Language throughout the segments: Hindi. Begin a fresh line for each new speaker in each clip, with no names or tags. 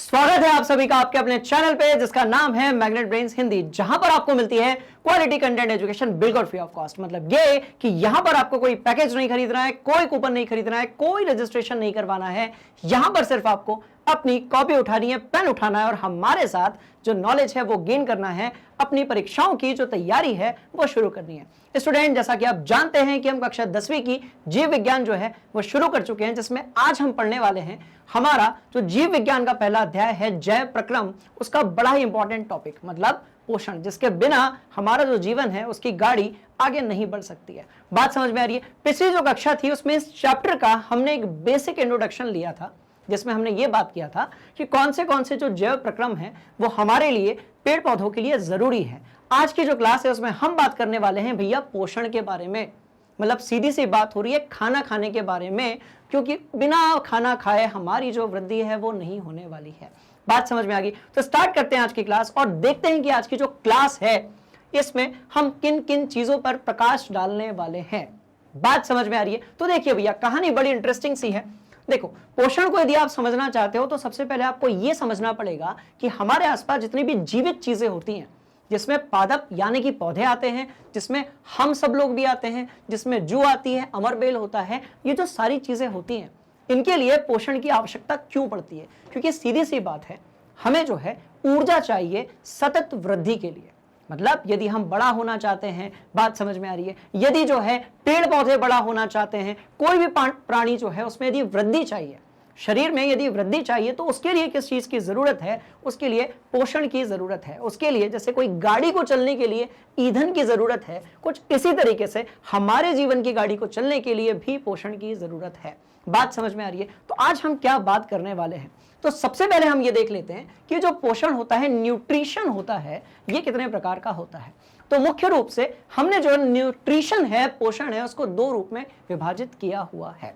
स्वागत है आप सभी का आपके अपने चैनल पे जिसका नाम है मैग्नेट ब्रेन्स हिंदी, जहां पर आपको मिलती है क्वालिटी कंटेंट एजुकेशन बिल्कुल फ्री ऑफ कॉस्ट। मतलब ये कि यहां पर आपको कोई पैकेज नहीं खरीदना है, कोई कूपन नहीं खरीदना है, कोई रजिस्ट्रेशन नहीं करवाना है। यहां पर सिर्फ आपको अपनी कॉपी उठानी है, पेन उठाना है और हमारे साथ जो नॉलेज है वो गेन करना है, अपनी परीक्षाओं की जो तैयारी है वो शुरू करनी है। स्टूडेंट, जैसा कि आप जानते हैं कि हम कक्षा 10वीं की जीव विज्ञान जो है वो शुरू कर चुके हैं, जिसमें आज हम पढ़ने वाले हैं हमारा जो जीव विज्ञान का पहला अध्याय है जैव प्रक्रम, उसका बड़ा ही इंपॉर्टेंट टॉपिक मतलब पोषण, जिसके बिना हमारा जो जीवन है उसकी गाड़ी आगे नहीं बढ़ सकती है। बात समझ में आ रही है? पिछली जो कक्षा थी उसमें इस चैप्टर का हमने एक बेसिक इंट्रोडक्शन लिया था, जिसमें हमने ये बात किया था कि कौन से जो जैव प्रक्रम है वो हमारे लिए पेड़ पौधों के लिए जरूरी है। आज की जो क्लास है उसमें हम बात करने वाले हैं भैया पोषण के बारे में। मतलब सीधी सी बात हो रही है खाना खाने के बारे में, क्योंकि बिना खाना खाए हमारी जो वृद्धि है वो नहीं होने वाली है। बात समझ में आ गई? तो स्टार्ट करते हैं आज की क्लास और देखते हैं कि आज की जो क्लास है इसमें हम किन किन चीजों पर प्रकाश डालने वाले हैं। बात समझ में आ रही है? तो देखिए भैया, कहानी बड़ी इंटरेस्टिंग सी है। देखो, पोषण को यदि आप समझना चाहते हो तो सबसे पहले आपको यह समझना पड़ेगा कि हमारे आसपास जितनी भी जीवित चीजें होती हैं, जिसमें पादप यानी कि पौधे आते हैं, जिसमें हम सब लोग भी आते हैं, जिसमें जू आती है, अमरबेल होता है, ये जो सारी चीजें होती हैं इनके लिए पोषण की आवश्यकता क्यों पड़ती है? क्योंकि सीधी सी बात है, हमें जो है ऊर्जा चाहिए सतत वृद्धि के लिए। मतलब यदि हम बड़ा होना चाहते हैं, बात समझ में आ रही है, यदि जो है पेड़ पौधे बड़ा होना चाहते हैं, कोई भी प्राणी जो है उसमें यदि वृद्धि चाहिए, शरीर में यदि वृद्धि चाहिए, तो उसके लिए किस चीज की जरूरत है? उसके लिए पोषण की जरूरत है। उसके लिए जैसे कोई गाड़ी को चलने के लिए ईंधन की जरूरत है, कुछ इसी तरीके से हमारे जीवन की गाड़ी को चलने के लिए भी पोषण की जरूरत है। बात समझ में आ रही है? तो आज हम क्या बात करने वाले हैं, तो सबसे पहले हम ये देख लेते हैं कि जो पोषण होता है, न्यूट्रिशन होता है, ये कितने प्रकार का होता है। तो मुख्य रूप से हमने जो न्यूट्रिशन है, पोषण है, उसको दो रूप में विभाजित किया हुआ है।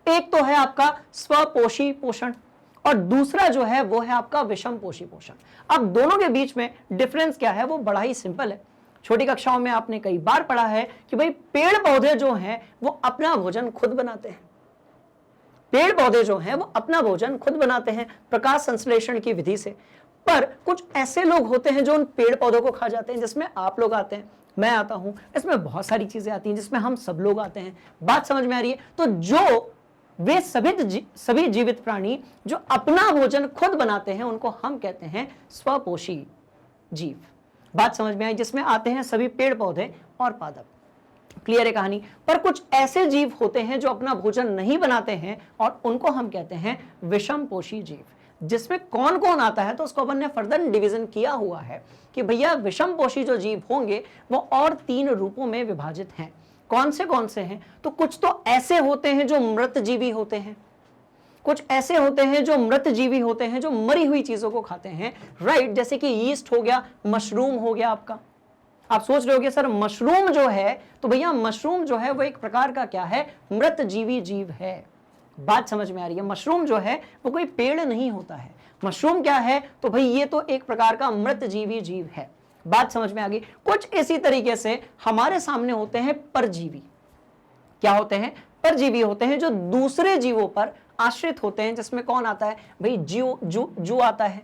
एक तो है आपका स्वपोषी पोषण और दूसरा जो है वो है आपका विषम पोषी पोषण। अब दोनों के बीच में डिफरेंस क्या है वो बड़ा ही सिंपल है। छोटी कक्षाओं में आपने कई बार पढ़ा है कि भाई पेड़ पौधे जो हैं वो अपना भोजन खुद बनाते हैं। पेड़ पौधे जो हैं वो अपना भोजन खुद बनाते हैं प्रकाश संश्लेषण की विधि से। पर कुछ ऐसे लोग होते हैं जो उन पेड़ पौधों को खा जाते हैं, जिसमें आप लोग आते हैं, मैं आता हूं, इसमें बहुत सारी चीजें आती हैं जिसमें हम सब लोग आते हैं। बात समझ में आ रही है? तो जो वे सभी जीवित प्राणी जो अपना भोजन खुद बनाते हैं उनको हम कहते हैं स्वपोषी जीव। बात समझ में आई? जिसमें आते हैं सभी पेड़ पौधे और पादप। क्लियर है कहानी? पर कुछ ऐसे जीव होते हैं जो अपना भोजन नहीं बनाते हैं और उनको हम कहते हैं विषम पोषी जीव। जिसमें कौन कौन आता है तो उसको अपन ने फर्दर डिवीजन किया हुआ है कि भैया विषम पोषी जो जीव होंगे वो और 3 रूपों में विभाजित हैं। कौन से हैं? तो कुछ तो ऐसे होते हैं जो मृत जीवी होते हैं, कुछ ऐसे होते हैं जो मृत जीवी होते हैं, जो मरी हुई चीजों को खाते हैं, राइट? जैसे कि यीस्ट हो गया, मशरूम हो गया आपका। आप सोच रहे होगे सर मशरूम जो है, तो भैया मशरूम जो है वो एक प्रकार का क्या है? मृत जीवी जीव है। बात समझ में आ रही है? मशरूम जो है वो कोई पेड़ नहीं होता है। मशरूम क्या है? तो भाई ये तो एक प्रकार का मृत जीवी जीव है। बात समझ में आ गई? कुछ इसी तरीके से हमारे सामने होते हैं परजीवी। क्या होते हैं? परजीवी होते हैं जो दूसरे जीवों पर आश्रित होते हैं, जिसमें कौन आता है भाई? जू आता है।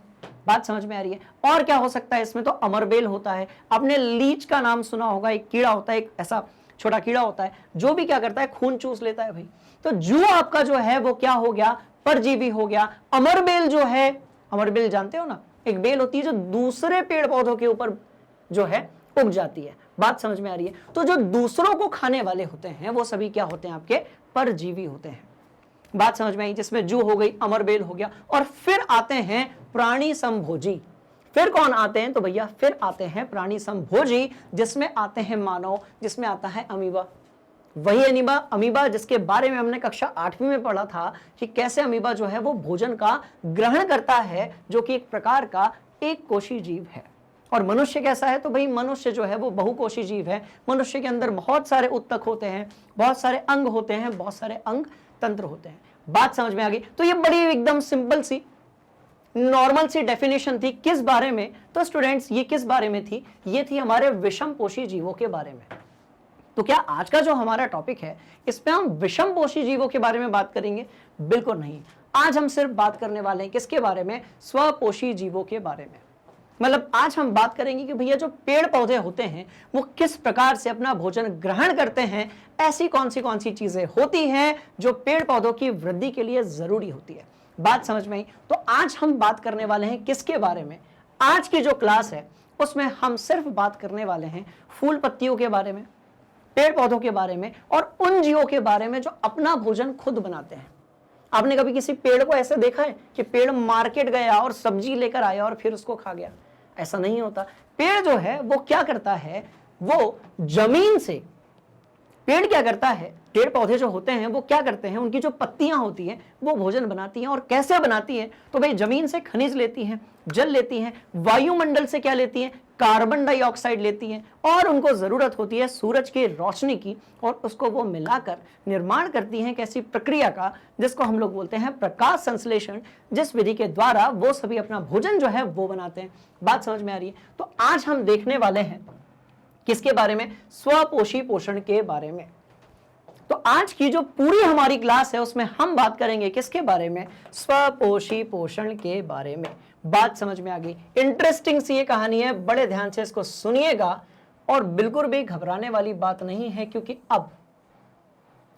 बात समझ में आ रही है? और क्या हो सकता है इसमें? तो अमरबेल होता है। आपने लीच का नाम सुना होगा, एक कीड़ा होता है, एक ऐसा छोटा कीड़ा होता है जो भी क्या करता है? खून चूस लेता है भाई। तो जू आपका जो है वो क्या हो गया? परजीवी हो गया। अमरबेल जो है, अमरबेल जानते हो ना, एक बेल होती है जो दूसरे पेड़ पौधों के ऊपर जो है उग जाती है। बात समझ में आ रही है? तो जो दूसरों को खाने वाले होते हैं वो सभी क्या होते हैं? आपके परजीवी होते हैं। बात समझ में आई? जिसमें जू हो गई, अमरबेल हो गया, और फिर आते हैं प्राणी संभोजी। फिर कौन आते हैं? तो भैया फिर आते हैं प्राणी संभोजी, जिसमें आते हैं मानव, जिसमें आता है अमीबा। वही अमीबा जिसके बारे में हमने कक्षा 8वीं में पढ़ा था कि कैसे अमीबा जो है वो भोजन का ग्रहण करता है, जो कि एक प्रकार का एक कोशी जीव है। और मनुष्य कैसा है? तो भाई मनुष्य जो है वो बहुकोशी जीव है। मनुष्य के अंदर बहुत सारे उत्तक होते हैं, बहुत सारे अंग होते हैं, बहुत सारे अंग तंत्र होते हैं। बात समझ में आ गई? तो ये बड़ी एकदम सिंपल सी नॉर्मल सी डेफिनेशन थी। किस बारे में? तो स्टूडेंट्स ये किस बारे में थी? ये थी हमारे विषम पोषी जीवों के बारे में। तो क्या आज का जो हमारा टॉपिक है इसमें हम विषम पोषी जीवों के बारे में बात करेंगे? बिल्कुल नहीं। आज हम सिर्फ बात करने वाले हैं किसके बारे में, स्वपोषी जीवों के बारे में। मतलब आज हम बात करेंगे कि भैया जो पेड़ पौधे होते हैं वो किस प्रकार से अपना भोजन ग्रहण करते हैं, ऐसी कौन सी चीजें होती हैं जो पेड़ पौधों की वृद्धि के लिए जरूरी होती है। बात समझ में आई? तो आज हम बात करने वाले हैं किसके बारे में, आज की जो क्लास है उसमें हम सिर्फ बात करने वाले हैं फूल पत्तियों के बारे में, पेड़ पौधों के बारे में और उन जीवों के बारे में जो अपना भोजन खुद बनाते हैं। आपने कभी किसी पेड़ को ऐसे देखा है कि पेड़ मार्केट गया और सब्जी लेकर आया और फिर उसको खा गया? ऐसा नहीं होता। पेड़ जो है वो क्या करता है, वो जमीन से, पेड़ क्या करता है, पेड़ पौधे जो होते हैं वो क्या करते हैं, उनकी जो पत्तियां होती हैं वो भोजन बनाती हैं। और कैसे बनाती हैं? तो भाई जमीन से खनिज लेती हैं, जल लेती हैं, वायुमंडल से क्या लेती हैं, कार्बन डाइऑक्साइड लेती हैं, और उनको जरूरत होती है सूरज की रोशनी की, और उसको वो मिलाकर निर्माण करती हैं कैसी प्रक्रिया का, जिसको हम लोग बोलते हैं प्रकाश संश्लेषण, जिस विधि के द्वारा वो सभी अपना भोजन जो है वो बनाते हैं। बात समझ में आ रही है? तो आज हम देखने वाले हैं किसके बारे में, स्वपोषी पोषण के बारे में। तो आज की जो पूरी हमारी क्लास है उसमें हम बात करेंगे किसके बारे में, स्वपोषी पोषण के बारे में। बात समझ में आ गई? इंटरेस्टिंग सी ये कहानी है, बड़े ध्यान से इसको सुनिएगा और बिल्कुल भी घबराने वाली बात नहीं है, क्योंकि अब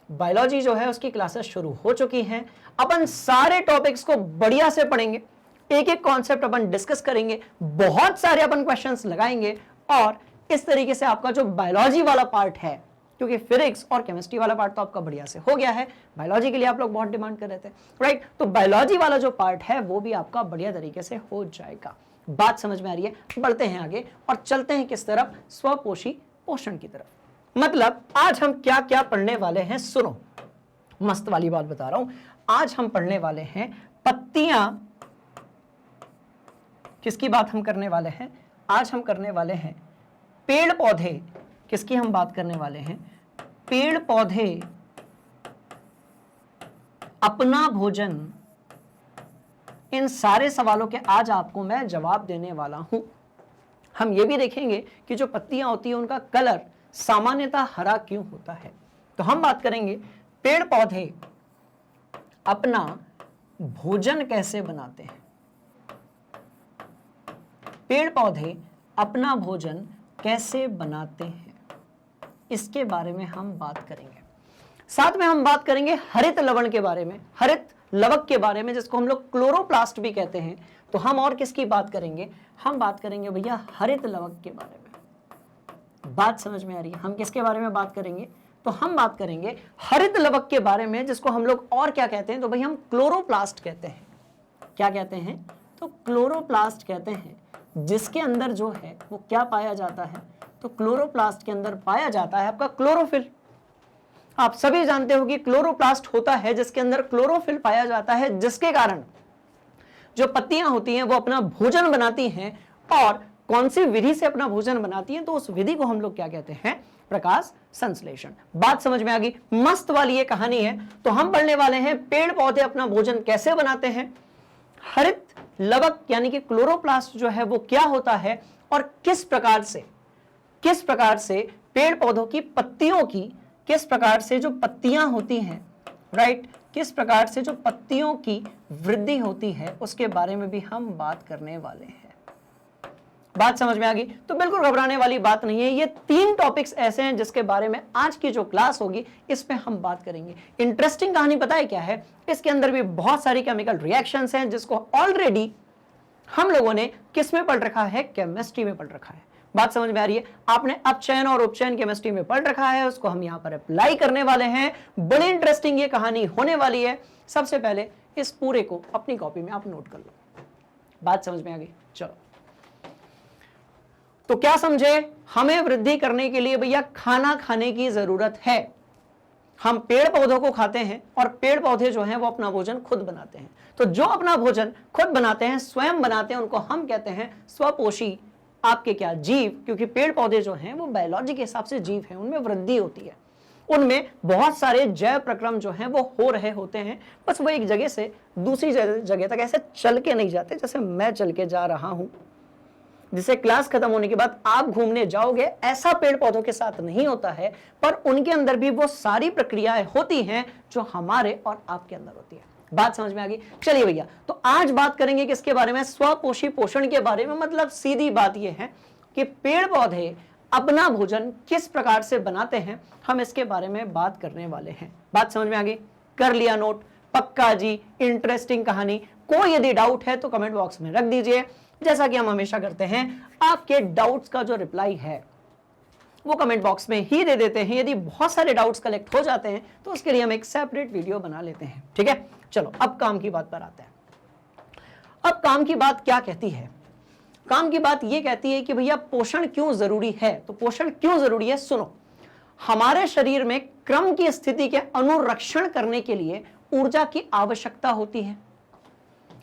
बायोलॉजी जो है उसकी क्लासेस शुरू हो चुकी हैं। अपन सारे टॉपिक्स को बढ़िया से पढ़ेंगे, एक एक कॉन्सेप्ट अपन डिस्कस करेंगे, बहुत सारे अपन क्वेश्चंस लगाएंगे, और इस तरीके से आपका जो बायोलॉजी वाला पार्ट है, क्योंकि फिजिक्स और केमिस्ट्री वाला पार्ट तो आपका बढ़िया से हो गया है, बायोलॉजी के लिए आप लोग बहुत डिमांड कर रहे थे, राइट? तो बायोलॉजी वाला जो पार्ट है वो भी आपका बढ़िया तरीके से हो जाएगा। बात समझ में आ रही है? बढ़ते हैं आगे और चलते हैं किस तरफ, स्वपोषी पोषण की तरफ। मतलब आज हम क्या क्या पढ़ने वाले हैं, सुनो, मस्त वाली बात बता रहा हूं। आज हम पढ़ने वाले हैं पत्तियां, किसकी बात हम करने वाले हैं, आज हम करने वाले हैं पेड़ पौधे, किसकी हम बात करने वाले हैं, पेड़ पौधे अपना भोजन। इन सारे सवालों के आज आपको मैं जवाब देने वाला हूं। हम ये भी देखेंगे कि जो पत्तियां होती हैं उनका कलर सामान्यतः हरा क्यों होता है। तो हम बात करेंगे पेड़ पौधे अपना भोजन कैसे बनाते हैं, पेड़ पौधे अपना भोजन कैसे बनाते हैं, इसके बारे में हम बात करेंगे। साथ में हम बात करेंगे हरित लवण के बारे में, हरित लवक के बारे में, जिसको हम लोग क्लोरोप्लास्ट भी कहते हैं। तो हम और किसकी बात करेंगे, हम बात करेंगे भैया हरित लवक के बारे में। बात समझ में आ रही है? हम किसके बारे में बात करेंगे, तो हम बात करेंगे हरित लवक के बारे में, जिसको हम लोग और क्या कहते हैं, तो भाई हम क्लोरोप्लास्ट कहते हैं। क्या कहते हैं, तो क्लोरोप्लास्ट कहते हैं, जिसके अंदर जो है वो क्या पाया जाता है, तो क्लोरोप्लास्ट के अंदर पाया जाता है आपका क्लोरोफिल। आप सभी जानते हो कि क्लोरोप्लास्ट होता है जिसके अंदर क्लोरोफिल पाया जाता है, जिसके कारण जो पत्तियां होती हैं वो अपना भोजन बनाती हैं। और कौन सी विधि से अपना भोजन बनाती हैं, तो उस विधि को हम लोग क्या कहते हैं, प्रकाश संश्लेषण। बात समझ में आ गई? मस्त वाली ये कहानी है। तो हम पढ़ने वाले हैं पेड़ पौधे अपना भोजन कैसे बनाते हैं, हरित लवक यानी कि क्लोरोप्लास्ट जो है वो क्या होता है, और किस प्रकार से पेड़ पौधों की पत्तियों की, किस प्रकार से जो पत्तियां होती हैं, राइट, किस प्रकार से जो पत्तियों की वृद्धि होती है, उसके बारे में भी हम बात करने वाले हैं। बात समझ में आ गई? तो बिल्कुल घबराने वाली बात नहीं है। ये 3 टॉपिक्स ऐसे हैं जिसके बारे में आज की जो क्लास होगी इसमें हम बात करेंगे। इंटरेस्टिंग कहानी पता है क्या है, इसके अंदर भी बहुत सारी केमिकल रिएक्शंस हैं, जिसको ऑलरेडी हम लोगों ने किस में पढ़ रखा है, केमिस्ट्री में पढ़ रखा है। बात समझ में आ रही है? आपने अपचयन और उपचयन केमिस्ट्री में पढ़ रखा है, उसको हम यहाँ पर अप्लाई करने वाले हैं। बड़ी इंटरेस्टिंग ये कहानी होने वाली है। सबसे पहले इस पूरे को अपनी कॉपी में आप नोट कर लो। बात समझ में आ गई? चलो, तो क्या समझे, हमें वृद्धि करने के लिए भैया खाना खाने की जरूरत है। हम पेड़ पौधों को खाते हैं और पेड़ पौधे जो हैं वो अपना भोजन खुद बनाते हैं। तो जो अपना भोजन खुद बनाते हैं, स्वयं बनाते हैं, उनको हम कहते हैं स्वपोषी आपके क्या, जीव। क्योंकि पेड़ पौधे जो हैं वो बायोलॉजी के हिसाब से जीव हैं, उनमें वृद्धि होती है, उनमें बहुत सारे जैव प्रक्रम जो हैं वो हो रहे होते हैं। बस वो एक जगह से दूसरी जगह तक ऐसे चल के नहीं जाते, जैसे मैं चल के जा रहा हूं, जिसे क्लास खत्म होने के बाद आप घूमने जाओगे, ऐसा पेड़ पौधों के साथ नहीं होता है। पर उनके अंदर भी वो सारी प्रक्रियाएं होती हैं जो हमारे और आपके अंदर होती है। बात समझ में आ गई? चलिए भैया, तो आज बात करेंगे किसके बारे में? स्वपोषी पोषण के बारे में। मतलब सीधी बात यह है कि पेड़ पौधे अपना भोजन किस प्रकार से बनाते हैं, हम इसके बारे में बात करने वाले हैं। बात समझ में आ गई? कर लिया नोट? पक्का जी, इंटरेस्टिंग कहानी। कोई यदि डाउट है तो कमेंट बॉक्स में रख दीजिए। जैसा कि हम हमेशा करते हैं, आपके डाउट्स का जो रिप्लाई है वो कमेंट बॉक्स में ही दे देते हैं। यदि बहुत सारे डाउट्स कलेक्ट हो जाते हैं तो उसके लिए हम एक सेपरेट वीडियो बना लेते हैं। ठीक है, चलो अब काम की बात पर आते हैं। अब काम की बात क्या कहती है? काम की बात यह कहती है कि भैया पोषण क्यों जरूरी है। तो पोषण क्यों जरूरी है, सुनो। हमारे शरीर में क्रम की स्थिति के अनुरक्षण करने के लिए ऊर्जा की आवश्यकता होती है।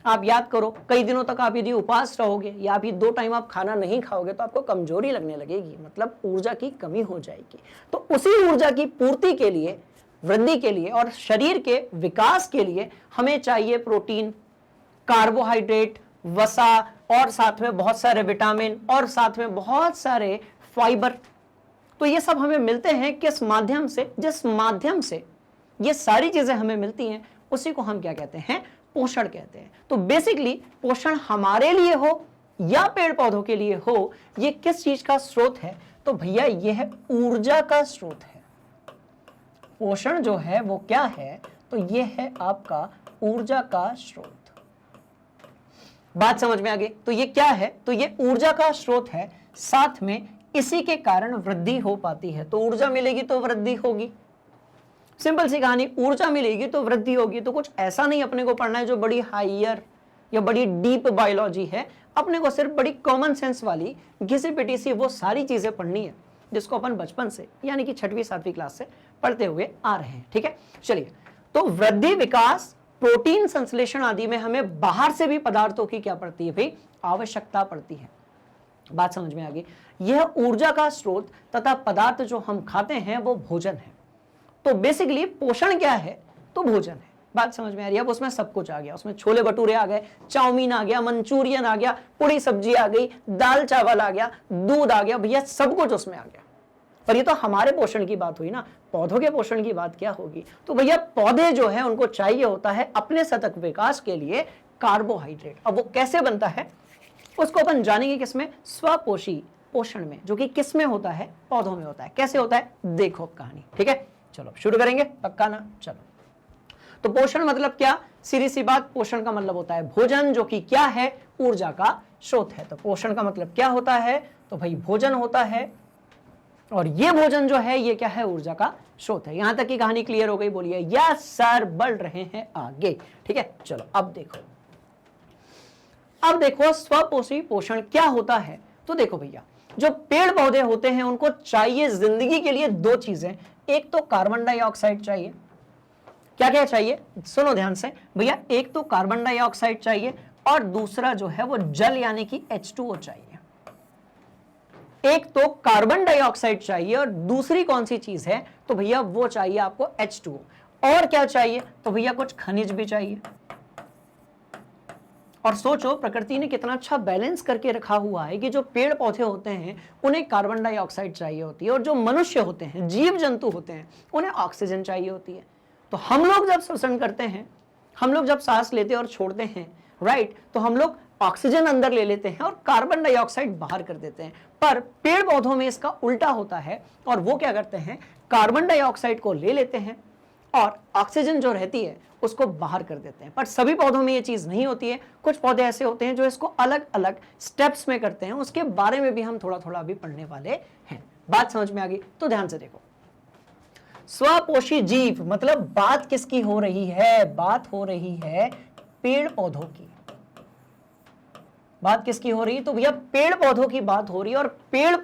आप याद करो, कई दिनों तक आप यदि उपवास रहोगे या अभी 2 टाइम आप खाना नहीं खाओगे तो आपको कमजोरी लगने लगेगी, मतलब ऊर्जा की कमी हो जाएगी। तो उसी ऊर्जा की पूर्ति के लिए, वृद्धि के लिए और शरीर के विकास के लिए हमें चाहिए प्रोटीन, कार्बोहाइड्रेट, वसा और साथ में बहुत सारे विटामिन और साथ में बहुत सारे फाइबर। तो ये सब हमें मिलते हैं किस माध्यम से? जिस माध्यम से ये सारी चीजें हमें मिलती हैं उसी को हम क्या कहते हैं? पोषण कहते हैं। तो बेसिकली पोषण हमारे लिए हो या पेड़ पौधों के लिए हो, ये किस चीज का स्रोत है? तो भैया यह ऊर्जा का स्रोत है। पोषण जो है वो क्या है? तो यह है आपका ऊर्जा का स्रोत। बात समझ में आ गई? तो ये क्या है? तो ये ऊर्जा का स्रोत है, साथ में इसी के कारण वृद्धि हो पाती है। तो ऊर्जा मिलेगी तो वृद्धि होगी। सिंपल सी कहानी, ऊर्जा मिलेगी तो वृद्धि होगी। तो कुछ ऐसा नहीं अपने को पढ़ना है जो बड़ी हायर या बड़ी डीप बायोलॉजी है। अपने को सिर्फ बड़ी कॉमन सेंस वाली घिसी पिटी सी वो सारी चीजें पढ़नी है जिसको अपन बचपन से यानी कि 6वीं 7वीं क्लास से पढ़ते हुए आ रहे हैं। ठीक है, चलिए। तो वृद्धि, विकास, प्रोटीन संश्लेषण आदि में हमें बाहर से भी पदार्थों की क्या पड़ती है भाई? आवश्यकता पड़ती है। बात समझ में आ गई? यह ऊर्जा का स्रोत तथा पदार्थ जो हम खाते हैं वो भोजन है। तो बेसिकली पोषण क्या है? तो भोजन है। बात समझ में आ रही है? अब उसमें सब कुछ आ गया। उसमें छोले भटूरे आ गए, चाउमीन आ गया, मंचूरियन आ गया, पूरी सब्जी आ गई, दाल चावल आ गया, दूध आ गया, भैया सब कुछ उसमें आ गया। पर ये तो हमारे पोषण की बात हुई ना, पौधों के पोषण की बात क्या होगी? तो भैया पौधे जो है उनको चाहिए होता है अपने सतत विकास के लिए कार्बोहाइड्रेट। अब वो कैसे बनता है उसको अपन जानेंगे किसमें? स्वपोषी पोषण में, जो कि किसमें होता है? पौधों में होता है। कैसे होता है देखो कहानी। ठीक है, चलो शुरू करेंगे, पक्का ना? चलो, तो पोषण मतलब क्या? सीधी सी बात, पोषण का मतलब होता है भोजन, जो कि क्या है? ऊर्जा का स्रोत है। तो पोषण का मतलब क्या होता है? तो भाई भोजन होता है, और ये भोजन जो है ये क्या है? ऊर्जा का स्रोत है। यहां तक की कहानी क्लियर हो गई? बोलिए यस सर, बढ़ रहे हैं आगे। ठीक है, चलो अब देखो स्वपोषी पोषण क्या होता है। तो देखो भैया, जो पेड़ पौधे होते हैं उनको चाहिए जिंदगी के लिए 2 चीजें। एक तो कार्बन डाइऑक्साइड चाहिए। क्या क्या चाहिए? सुनो ध्यान से भैया, एक तो कार्बन डाइऑक्साइड चाहिए और दूसरा जो है वो जल यानी कि H2O चाहिए। एक तो कार्बन डाइऑक्साइड चाहिए और दूसरी कौन सी चीज है? तो भैया वो चाहिए आपको H2O। और क्या चाहिए? तो भैया कुछ खनिज भी चाहिए। और सोचो प्रकृति ने कितना अच्छा बैलेंस करके रखा हुआ है कि जो पेड़ पौधे होते हैं उन्हें कार्बन डाइऑक्साइड चाहिए होती है, और जो मनुष्य होते हैं, जीव जंतु होते हैं, उन्हें ऑक्सीजन चाहिए होती है। तो हम लोग जब श्वसन करते हैं, हम लोग जब सांस लेते हैं और छोड़ते हैं, राइट, तो हम लोग ऑक्सीजन अंदर ले लेते हैं और कार्बन डाइऑक्साइड बाहर कर देते हैं। पर पेड़ पौधों में इसका उल्टा होता है, और वो क्या करते हैं? कार्बन डाइऑक्साइड को ले लेते हैं और ऑक्सीजन जो रहती है उसको बाहर कर देते हैं। पर सभी पौधों में ये चीज नहीं होती है। कुछ पौधे ऐसे होते हैं जो इसको अलग अलग स्टेप्स में करते हैं, उसके बारे में भी हम थोड़ा थोड़ा अभी पढ़ने वाले हैं। बात समझ में आ गई? तो ध्यान से देखो, स्वपोषी जीव मतलब बात किसकी हो रही है? बात हो रही है पेड़ पौधों की। बात किसकी हो रही है? तो भैया पेड़ पौधों की बात हो रही है। और पेड़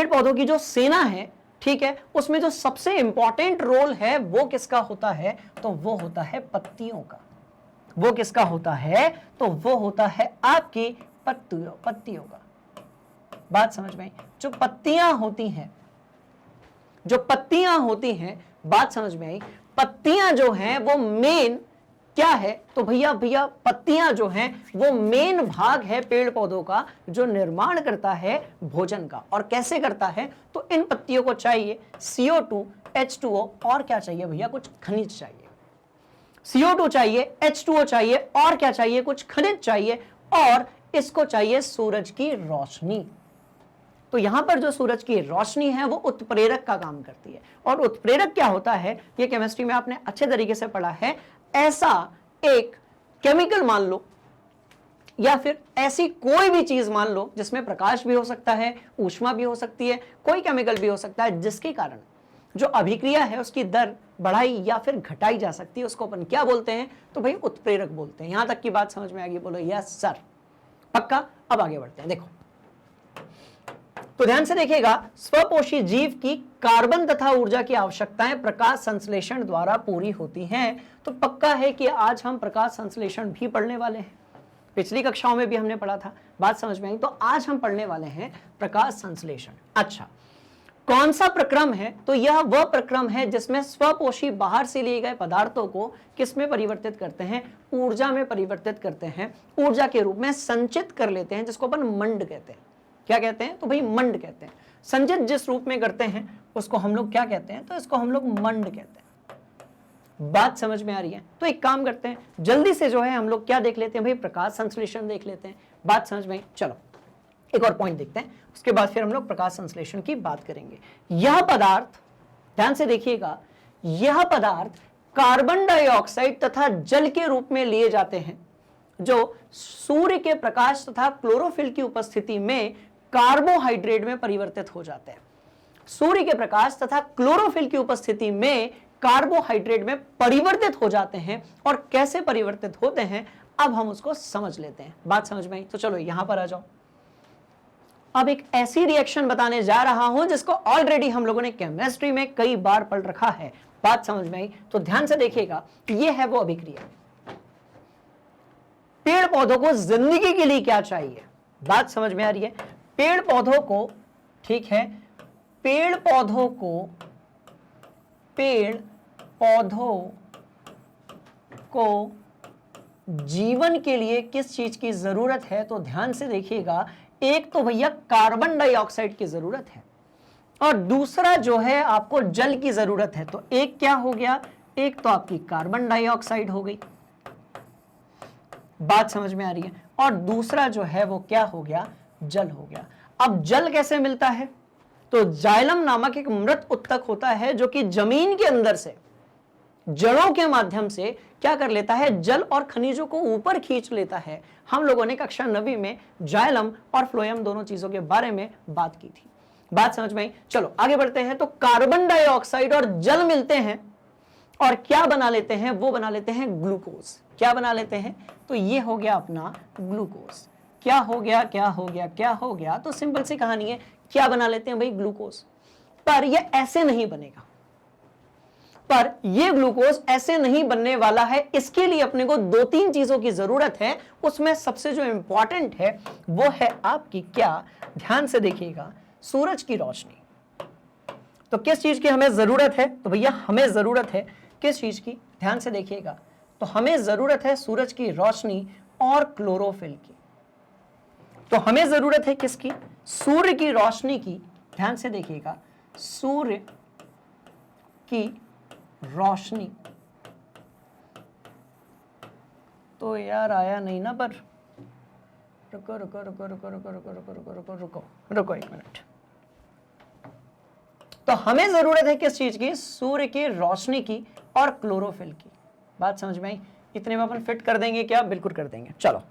पौधों की जो सेना है, ठीक है, उसमें जो सबसे इंपॉर्टेंट रोल है वो किसका होता है? तो वो होता है पत्तियों का। वो किसका होता है? तो वो होता है आपकी पत्तियों का। बात समझ में आई? जो पत्तियां होती हैं, बात समझ में आई? पत्तियां जो हैं वो मेन क्या है? तो भैया पत्तियां जो हैं वो मेन भाग है पेड़ पौधों का, जो निर्माण करता है भोजन का। और कैसे करता है? तो इन पत्तियों को चाहिए CO2, H2O और क्या चाहिए भैया? कुछ खनिज चाहिए। CO2 चाहिए, H2O चाहिए, और क्या चाहिए, कुछ खनिज चाहिए, और इसको चाहिए सूरज की रोशनी। तो यहां पर जो सूरज की रोशनी है वो उत्प्रेरक का काम करती है। और उत्प्रेरक क्या होता है, ये केमिस्ट्री में आपने अच्छे तरीके से पढ़ा है। ऐसा एक केमिकल मान लो, या फिर ऐसी कोई भी चीज मान लो जिसमें प्रकाश भी हो सकता है, ऊष्मा भी हो सकती है, कोई केमिकल भी हो सकता है, जिसके कारण जो अभिक्रिया है उसकी दर बढ़ाई या फिर घटाई जा सकती है, उसको अपन क्या बोलते हैं, तो भाई उत्प्रेरक बोलते हैं। यहां तक की बात समझ में आ गई? बोलो यस सर, पक्का। अब आगे बढ़ते हैं। देखो तो ध्यान से देखिएगा, स्वपोषी जीव की कार्बन तथा ऊर्जा की आवश्यकताएं प्रकाश संश्लेषण द्वारा पूरी होती हैं। तो पक्का है कि आज हम प्रकाश संश्लेषण भी पढ़ने वाले हैं। पिछली कक्षाओं में भी हमने पढ़ा था, बात समझ में आई? तो आज हम पढ़ने वाले हैं प्रकाश संश्लेषण। अच्छा, कौन सा प्रक्रम है? तो यह वह प्रक्रम है जिसमें स्वपोषी बाहर से लिए गए पदार्थों को किस में परिवर्तित करते हैं? ऊर्जा में परिवर्तित करते हैं, ऊर्जा के रूप में संचित कर लेते हैं, जिसको अपन मंड कहते हैं। क्या कहते हैं? तो भाई मंड कहते हैं। संचित जिस रूप में करते हैं उसको हम लोग क्या कहते हैं? तो इसको हम लोग मंड कहते हैं। बात समझ में आ रही है? तो एक काम करते हैं, जल्दी से जो है हम लोग क्या देख लेते हैं भाई, प्रकाश संश्लेषण देख लेते हैं। बात समझ में आई? चलो एक और पॉइंट देखते हैं, उसके बाद फिर हम लोग प्रकाश संश्लेषण की बात करेंगे। यह पदार्थ, ध्यान से देखिएगा, यह पदार्थ कार्बन डाइऑक्साइड तथा जल के रूप में लिए जाते हैं, जो सूर्य के प्रकाश तथा क्लोरोफिल की उपस्थिति में कार्बोहाइड्रेट में परिवर्तित हो जाते हैं। सूर्य के प्रकाश तथा क्लोरोफिल की उपस्थिति में कार्बोहाइड्रेट में परिवर्तित हो जाते हैं। और कैसे परिवर्तित होते हैं अब हम उसको समझ लेते हैं। बात समझ में आई? तो चलो यहां पर आ जाओ। अब एक ऐसी रिएक्शन बताने जा रहा हूं जिसको ऑलरेडी हम लोगों ने केमिस्ट्री में कई बार पढ़ रखा है। बात समझ में आई? तो ध्यान से देखिएगा, यह है वो अभिक्रिया। पेड़ पौधों को जिंदगी के लिए क्या चाहिए? बात समझ में आ रही है? पेड़ पौधों को, ठीक है, पेड़ पौधों को जीवन के लिए किस चीज की जरूरत है? तो ध्यान से देखिएगा, एक तो भैया कार्बन डाइऑक्साइड की जरूरत है, और दूसरा जो है आपको जल की जरूरत है। तो एक क्या हो गया? एक तो आपकी कार्बन डाइऑक्साइड हो गई, बात समझ में आ रही है, और दूसरा जो है वो क्या हो गया? जल हो गया। अब जल कैसे मिलता है? तो जाइलम नामक एक मृत उत्तक होता है जो कि जमीन के अंदर से जड़ों के माध्यम से क्या कर लेता है? जल और खनिजों को ऊपर खींच लेता है। हम लोगों ने कक्षा 9वीं में जाइलम और फ्लोएम दोनों चीजों के बारे में बात की थी। बात समझ में आई? चलो आगे बढ़ते हैं। तो कार्बन डाइऑक्साइड और जल मिलते हैं और क्या बना लेते हैं? वो बना लेते हैं ग्लूकोज। क्या बना लेते हैं? तो ये हो गया अपना ग्लूकोज। क्या हो गया? क्या हो गया? क्या हो गया? तो सिंपल सी कहानी है, क्या बना लेते हैं भाई? ग्लूकोज। पर ये ऐसे नहीं बनेगा, पर ये ग्लूकोज ऐसे नहीं बनने वाला है। इसके लिए अपने को 2-3 चीजों की जरूरत है। उसमें सबसे जो इंपॉर्टेंट है वो है आपकी क्या? ध्यान से देखिएगा, सूरज की रोशनी। तो किस चीज की हमें जरूरत है? तो भैया हमें जरूरत है किस चीज की? ध्यान से देखिएगा, तो हमें जरूरत है सूरज की रोशनी और क्लोरोफिल की। तो हमें जरूरत है किसकी? सूर्य की रोशनी की। ध्यान से देखिएगा, सूर्य की रोशनी। तो यार आया नहीं ना, पर रुको रुको रुको रुको रुको रुको रुको रुको रुको रुको रुको 1 मिनट। तो हमें जरूरत है किस चीज की? सूर्य की रोशनी की और क्लोरोफिल की। बात समझ में आई? इतने में अपन फिट कर देंगे क्या? बिल्कुल कर देंगे। चलो,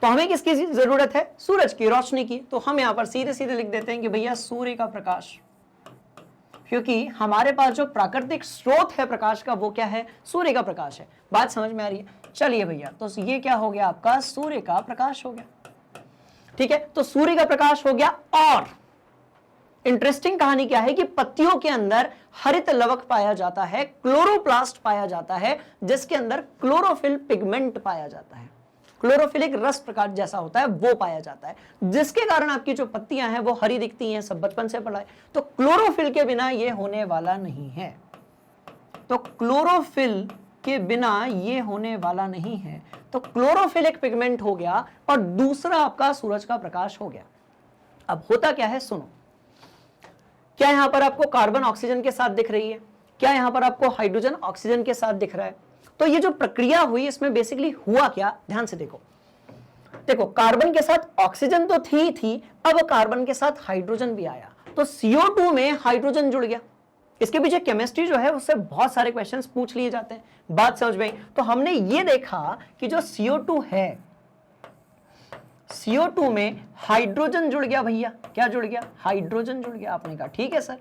तो हमें किसकी जरूरत है? सूरज की रोशनी की। तो हम यहां पर सीधे सीधे लिख देते हैं कि भैया सूर्य का प्रकाश, क्योंकि हमारे पास जो प्राकृतिक स्रोत है प्रकाश का वो क्या है? सूर्य का प्रकाश है। बात समझ में आ रही है? चलिए भैया, तो ये क्या हो गया आपका? सूर्य का प्रकाश हो गया। ठीक है, तो सूर्य का प्रकाश हो गया। और इंटरेस्टिंग कहानी क्या है कि पत्तियों के अंदर हरित लवक पाया जाता है, क्लोरोप्लास्ट पाया जाता है, जिसके अंदर क्लोरोफिल पिगमेंट पाया जाता है। क्लोरोफिल एक रस प्रकाश जैसा होता है, वो पाया जाता है, जिसके कारण आपकी जो पत्तियां हैं वो हरी दिखती हैं। सब बचपन से पढ़ा है। तो क्लोरोफिल के बिना ये होने वाला नहीं है। तो क्लोरोफिल के बिना ये होने वाला नहीं है। तो क्लोरोफिल एक पिगमेंट हो गया और दूसरा आपका सूरज का प्रकाश हो गया। अब होता क्या है, सुनो। क्या यहां पर आपको कार्बन ऑक्सीजन के साथ दिख रही है? क्या यहां पर आपको हाइड्रोजन ऑक्सीजन के साथ दिख रहा है? तो ये जो प्रक्रिया हुई इसमें बेसिकली हुआ क्या, ध्यान से देखो। देखो कार्बन के साथ ऑक्सीजन तो थी, अब कार्बन के साथ हाइड्रोजन भी आया, तो CO2 में हाइड्रोजन जुड़ गया। इसके पीछे केमिस्ट्री जो है उससे बहुत सारे क्वेश्चंस पूछ लिए जाते हैं, बात समझ में आई। तो हमने ये देखा कि जो CO2 है, CO2 में हाइड्रोजन जुड़ गया भैया। क्या जुड़ गया? हाइड्रोजन जुड़ गया। आपने कहा ठीक है सर,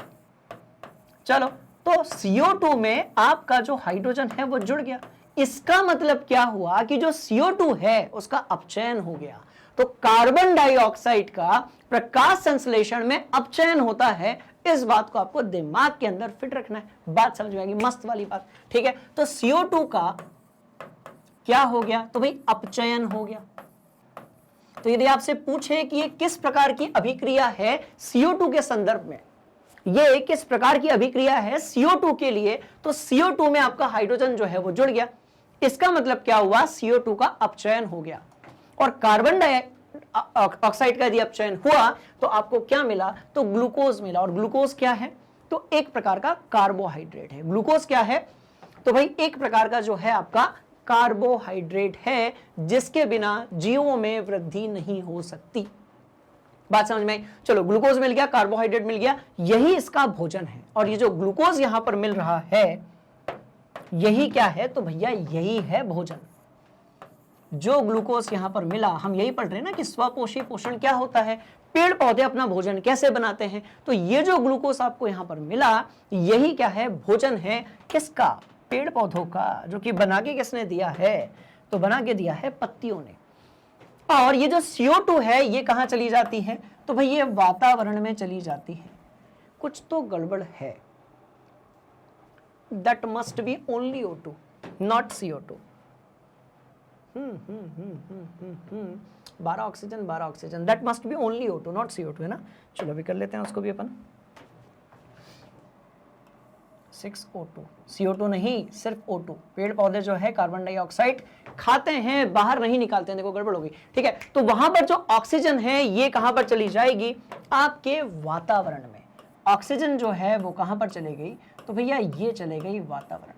चलो, तो CO2 में आपका जो हाइड्रोजन है वो जुड़ गया। इसका मतलब क्या हुआ कि जो CO2 है उसका अपचयन हो गया। तो कार्बन डाइऑक्साइड का प्रकाश संश्लेषण में अपचयन होता है, इस बात को आपको दिमाग के अंदर फिट रखना है। बात समझ में आएगी, मस्त वाली बात, ठीक है। तो CO2 का क्या हो गया? तो भाई अपचयन हो गया। तो यदि आपसे पूछे कि ये किस प्रकार की अभिक्रिया है CO2 के संदर्भ में, ये किस प्रकार की अभिक्रिया है CO2 के लिए, तो CO2 में आपका हाइड्रोजन जो है वो जुड़ गया। इसका मतलब क्या हुआ? CO2 का अपचयन हो गया। और कार्बन डाइऑक्साइड का यदि अपचयन हुआ तो आपको क्या मिला? तो ग्लूकोज मिला। और ग्लूकोज क्या है? तो एक प्रकार का कार्बोहाइड्रेट है। ग्लूकोज क्या है? तो भाई एक प्रकार का जो है आपका कार्बोहाइड्रेट है, जिसके बिना जीवों में वृद्धि नहीं हो सकती। बात समझ में आई? चलो, ग्लूकोज मिल गया, कार्बोहाइड्रेट मिल गया, यही इसका भोजन है। और ये जो ग्लूकोज यहां पर मिल रहा है यही क्या है? तो भैया यही है भोजन। जो ग्लूकोज यहां पर मिला, हम यही पढ़ रहे हैं ना कि स्वपोषी पोषण क्या होता है, पेड़ पौधे अपना भोजन कैसे बनाते हैं। तो ये जो ग्लूकोज आपको यहां पर मिला, यही क्या है? भोजन है। किसका? पेड़ पौधों का। जो कि बना के किसने दिया है? तो बना के दिया है पत्तियों ने। और ये जो CO2 है ये कहां चली जाती है? तो भाई ये वातावरण में चली जाती है। कुछ तो गड़बड़ है। That must be only O2, not CO2। 12 oxygen, that must be only O2, not CO2, है ना। चलो अभी कर लेते हैं उसको भी अपन। 6O2, CO2 नहीं, सिर्फ O2। पेड़ पौधे जो है कार्बन डाइऑक्साइड खाते हैं, बाहर नहीं निकालते हैं। देखो गड़बड़ होगी, ठीक है। तो वहां पर जो ऑक्सीजन है ये कहां पर चली जाएगी? आपके वातावरण में। ऑक्सीजन जो है वो कहां पर चली गई? तो भैया ये चले गई वातावरण में।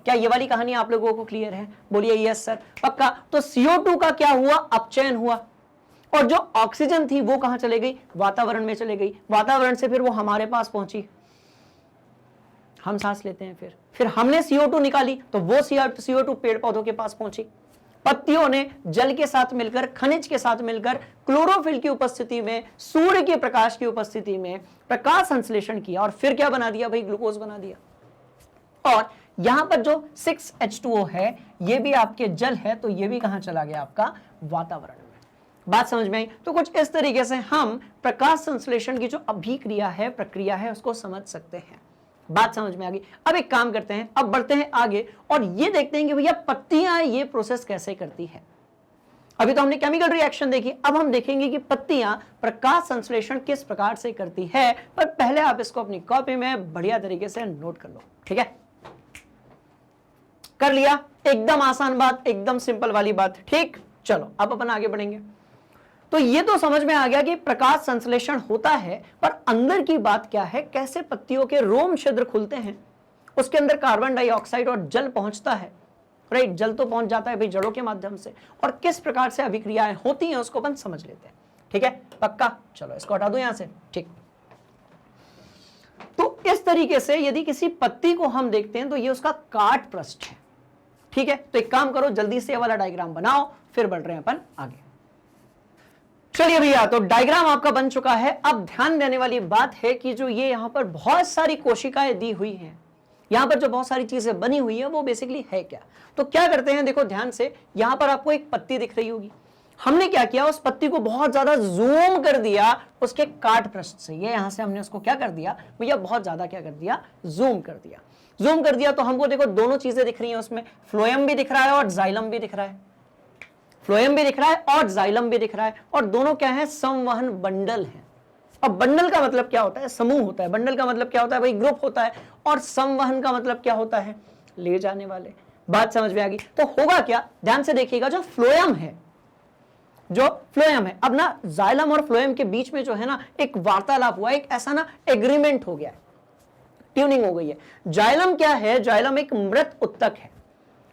क्या ये वाली कहानी आप लोगों को क्लियर है? बोलिए यस सर, पक्का। तो CO2 का क्या हुआ? अपचयन हुआ। और जो ऑक्सीजन थी वो कहां चले गई? वातावरण में चले गई। वातावरण से फिर वो हमारे पास पहुंची, हम सांस लेते हैं। फिर हमने CO2 निकाली तो वो CO2 पेड़ पौधों के पास पहुंची। पत्तियों ने जल के साथ मिलकर, खनिज के साथ मिलकर, क्लोरोफिल की उपस्थिति में, सूर्य के प्रकाश की उपस्थिति में प्रकाश संश्लेषण किया और फिर क्या बना दिया? भाई ग्लूकोज बना दिया। और यहां पर जो 6H2O है ये भी आपके जल है, तो ये भी कहां चला गया? आपका वातावरण में। बात समझ में आई? तो कुछ इस तरीके से हम प्रकाश संश्लेषण की जो अभिक्रिया है, प्रक्रिया है, उसको समझ सकते हैं। बात समझ में आ गई? अब एक काम करते हैं, अब बढ़ते हैं आगे और ये देखते हैं कि भैया पत्तियां ये प्रोसेस कैसे करती है। अभी तो हमने केमिकल रिएक्शन देखी, अब हम देखेंगे कि पत्तियां प्रकाश संश्लेषण किस प्रकार से करती है। पर पहले आप इसको अपनी कॉपी में बढ़िया तरीके से नोट कर लो, ठीक है। कर लिया? एकदम आसान बात, एकदम सिंपल वाली बात, ठीक। चलो अब अपन आगे बढ़ेंगे। तो ये तो समझ में आ गया कि प्रकाश संश्लेषण होता है, पर अंदर की बात क्या है? कैसे पत्तियों के रोम छिद्र खुलते हैं, उसके अंदर कार्बन डाइऑक्साइड और जल पहुंचता है, राइट। जल तो पहुंच जाता है भाई जड़ों के माध्यम से, और किस प्रकार से अभिक्रियाएं होती हैं उसको अपन समझ लेते हैं, ठीक है, पक्का। चलो इसको हटा दो यहां से, ठीक। तो इस तरीके से यदि किसी पत्ती को हम देखते हैं तो ये उसका काट पृष्ठ है, ठीक है। तो एक काम करो, जल्दी से ये वाला डायग्राम बनाओ, फिर बढ़ रहे हैं अपन आगे। चलिए भैया, तो डायग्राम आपका बन चुका है। अब ध्यान देने वाली बात है कि जो ये यहां पर बहुत सारी कोशिकाएं दी हुई हैं, यहां पर जो बहुत सारी चीजें बनी हुई है वो बेसिकली है क्या? तो क्या करते हैं, देखो ध्यान से, यहां पर आपको एक पत्ती दिख रही होगी। हमने क्या किया, उस पत्ती को बहुत ज्यादा जूम कर दिया उसके काट पृष्ठ से। ये यहां से हमने उसको क्या कर दिया भैया, बहुत ज्यादा क्या कर दिया, जूम कर दिया। जूम कर दिया तो हमको देखो दोनों चीजें दिख रही हैं उसमें, फ्लोएम भी दिख रहा है और जाइलम भी दिख रहा है। फ्लोएम भी दिख रहा है और जाइलम भी दिख रहा है, और दोनों क्या है, संवहन बंडल है। अब बंडल का मतलब क्या होता है, समूह होता है। बंडल का मतलब क्या होता है भाई, ग्रुप होता है। और संवहन का मतलब क्या होता है, ले जाने वाले। बात समझ में आ गई? तो होगा क्या, ध्यान से देखिएगा, जो फ्लोएम है, अब ना जाइलम और फ्लोएम के बीच में जो है ना एक वार्तालाप हुआ, एक ऐसा ना एग्रीमेंट हो गया है, ट्यूनिंग हो गई है। जाइलम क्या है, जाइलम एक मृत उत्तक है।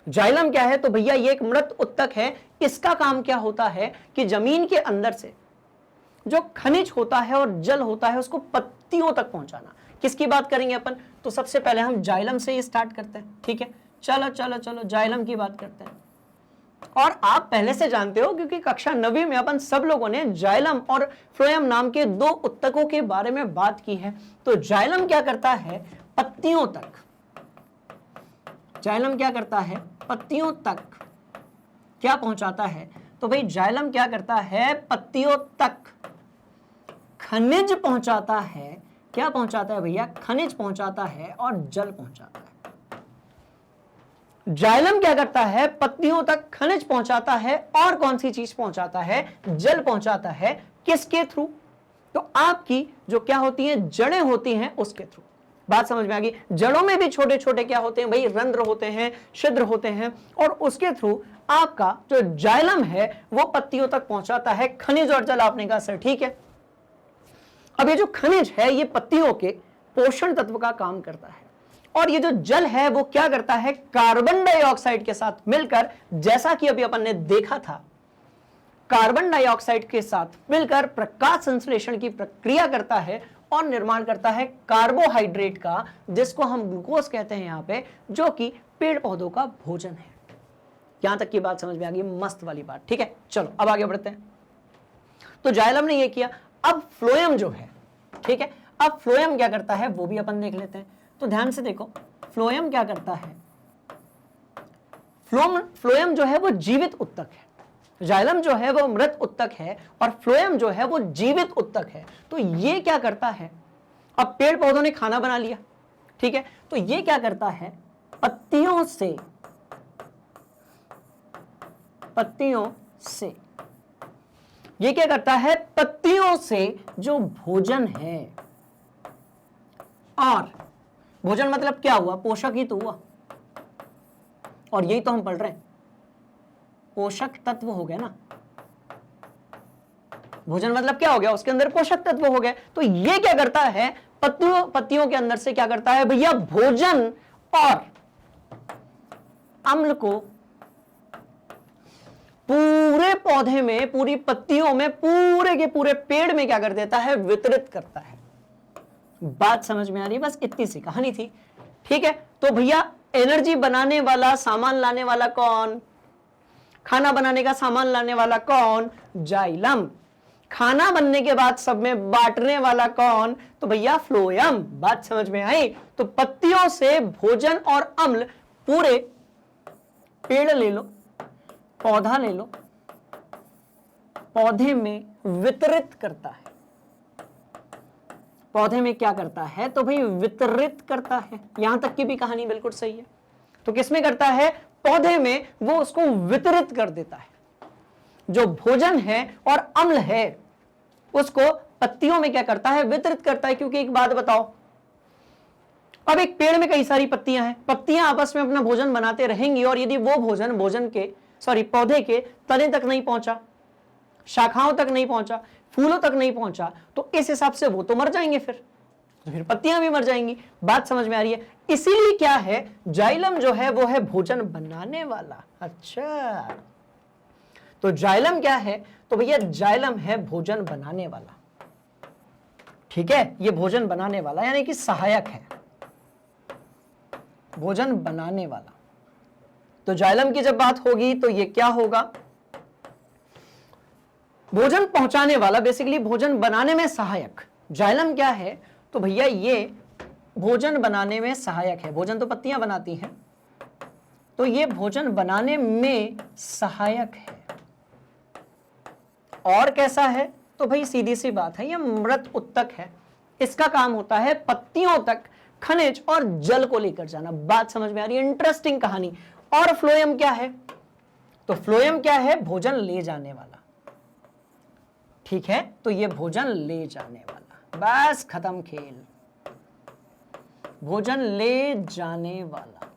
जाइलम क्या है? तो भैया ये एक मृत उत्तक है। इसका काम क्या होता है कि जमीन के अंदर से जो खनिज होता है और जल होता है उसको पत्तियों तक पहुंचाना। किसकी बात करेंगे अपन? तो सबसे पहले हम जाइलम से ही स्टार्ट करते हैं, ठीक है? चलो चलो चलो जाइलम की बात करते हैं। और आप पहले से जानते हो क्योंकि कक्षा 9वीं में अपन सब लोगों ने जाइलम और फ्लोएम नाम के दो उत्तकों के बारे में बात की है। तो जाइलम क्या करता है? पत्तियों तक। जाइलम क्या करता है? पत्तियों तक क्या पहुंचाता है? तो भाई जाइलम क्या करता है? पत्तियों तक खनिज पहुंचाता है। क्या पहुंचाता है भैया? खनिज पहुंचाता है और जल पहुंचाता है। जाइलम क्या करता है? पत्तियों तक खनिज पहुंचाता है और कौन सी चीज पहुंचाता है? जल पहुंचाता है। किसके थ्रू? तो आपकी जो क्या होती हैं, जड़ें होती हैं, उसके थ्रू। बात समझ में आ गई? जड़ों में भी छोटे छोटे क्या होते हैं भाई? रंध्र होते हैं, छिद्र होते हैं, और उसके थ्रू आपका जो जाइलम है वो पत्तियों तक पहुंचाता है खनिज और जल। आपने कहा सर ठीक है। अब ये जो खनिज है ये पत्तियों के पोषण तत्व का काम करता है, और ये जो जल है वो क्या करता है? कार्बन डाइऑक्साइड के साथ मिलकर, जैसा कि अभी अपन ने देखा था, कार्बन डाइऑक्साइड के साथ मिलकर प्रकाश संश्लेषण की प्रक्रिया करता है और निर्माण करता है कार्बोहाइड्रेट का, जिसको हम ग्लूकोज कहते हैं यहां पे, जो कि पेड़ पौधों का भोजन है। यहां तक की बात समझ में आ गई? मस्त वाली बात, ठीक है? चलो अब आगे बढ़ते हैं। तो जाइलम ने ये किया। अब फ्लोएम जो है, ठीक है, अब फ्लोएम क्या करता है वो भी अपन देख लेते हैं। तो ध्यान से देखो, फ्लोएम क्या करता है? फ्लोएम जो है वो जीवित उत्तक है। जाइलम जो है वो मृत उत्तक है और फ्लोएम जो है वो जीवित उत्तक है। तो ये क्या करता है? अब पेड़ पौधों ने खाना बना लिया, ठीक है, तो ये क्या करता है? पत्तियों से ये क्या करता है? पत्तियों से जो भोजन है, और भोजन मतलब क्या हुआ? पोषक ही तो हुआ, और यही तो हम पढ़ रहे हैं, पोषक तत्व हो गए ना। भोजन मतलब क्या हो गया? उसके अंदर पोषक तत्व हो गए। तो ये क्या करता है? पत्तियों के अंदर से क्या करता है भैया? भोजन और अम्ल को पूरे पौधे में, पूरी पत्तियों में, पूरे के पूरे पेड़ में क्या कर देता है? वितरित करता है। बात समझ में आ रही? बस इतनी सी कहानी थी, ठीक है? तो भैया एनर्जी बनाने वाला, सामान लाने वाला कौन? खाना बनाने का सामान लाने वाला कौन? जाइलम। खाना बनने के बाद सब में बांटने वाला कौन? तो भैया फ्लोएम। बात समझ में आई? तो पत्तियों से भोजन और अम्ल पूरे पेड़ ले लो, पौधा ले लो, पौधे में वितरित करता है। पौधे में क्या करता है? तो भाई वितरित करता है। यहां तक की भी कहानी बिल्कुल सही है। तो किसमें करता है? पौधे में वो उसको वितरित कर देता है। जो भोजन है और अम्ल है उसको पत्तियों में क्या करता है? वितरित करता है। क्योंकि एक बात बताओ, अब एक पेड़ में कई सारी पत्तियां हैं, पत्तियां आपस में अपना भोजन बनाते रहेंगी, और यदि वो पौधे के तने तक नहीं पहुंचा, शाखाओं तक नहीं पहुंचा, फूलों तक नहीं पहुंचा, तो इस हिसाब से वो तो मर जाएंगे, फिर पत्तियां भी मर जाएंगी। बात समझ में आ रही है? इसीलिए क्या है? जाइलम जो है वो है भोजन बनाने वाला। अच्छा, तो जाइलम क्या है? तो भैया जाइलम है भोजन बनाने वाला, ठीक है? ये भोजन बनाने वाला यानी कि सहायक है, भोजन बनाने वाला। तो जाइलम की जब बात होगी तो ये क्या होगा? भोजन पहुंचाने वाला, बेसिकली भोजन बनाने में सहायक। जाइलम क्या है? तो भैया ये भोजन बनाने में सहायक है। भोजन तो पत्तियां बनाती हैं, तो ये भोजन बनाने में सहायक है। और कैसा है? तो भाई सीधी सी बात है, ये मृत उत्तक है। इसका काम होता है पत्तियों तक खनिज और जल को लेकर जाना। बात समझ में आ रही है? इंटरेस्टिंग कहानी। और फ्लोएम क्या है? तो फ्लोएम क्या है? भोजन ले जाने वाला, ठीक है? तो ये भोजन ले जाने वाला, बस खत्म खेल। भोजन ले जाने वाला।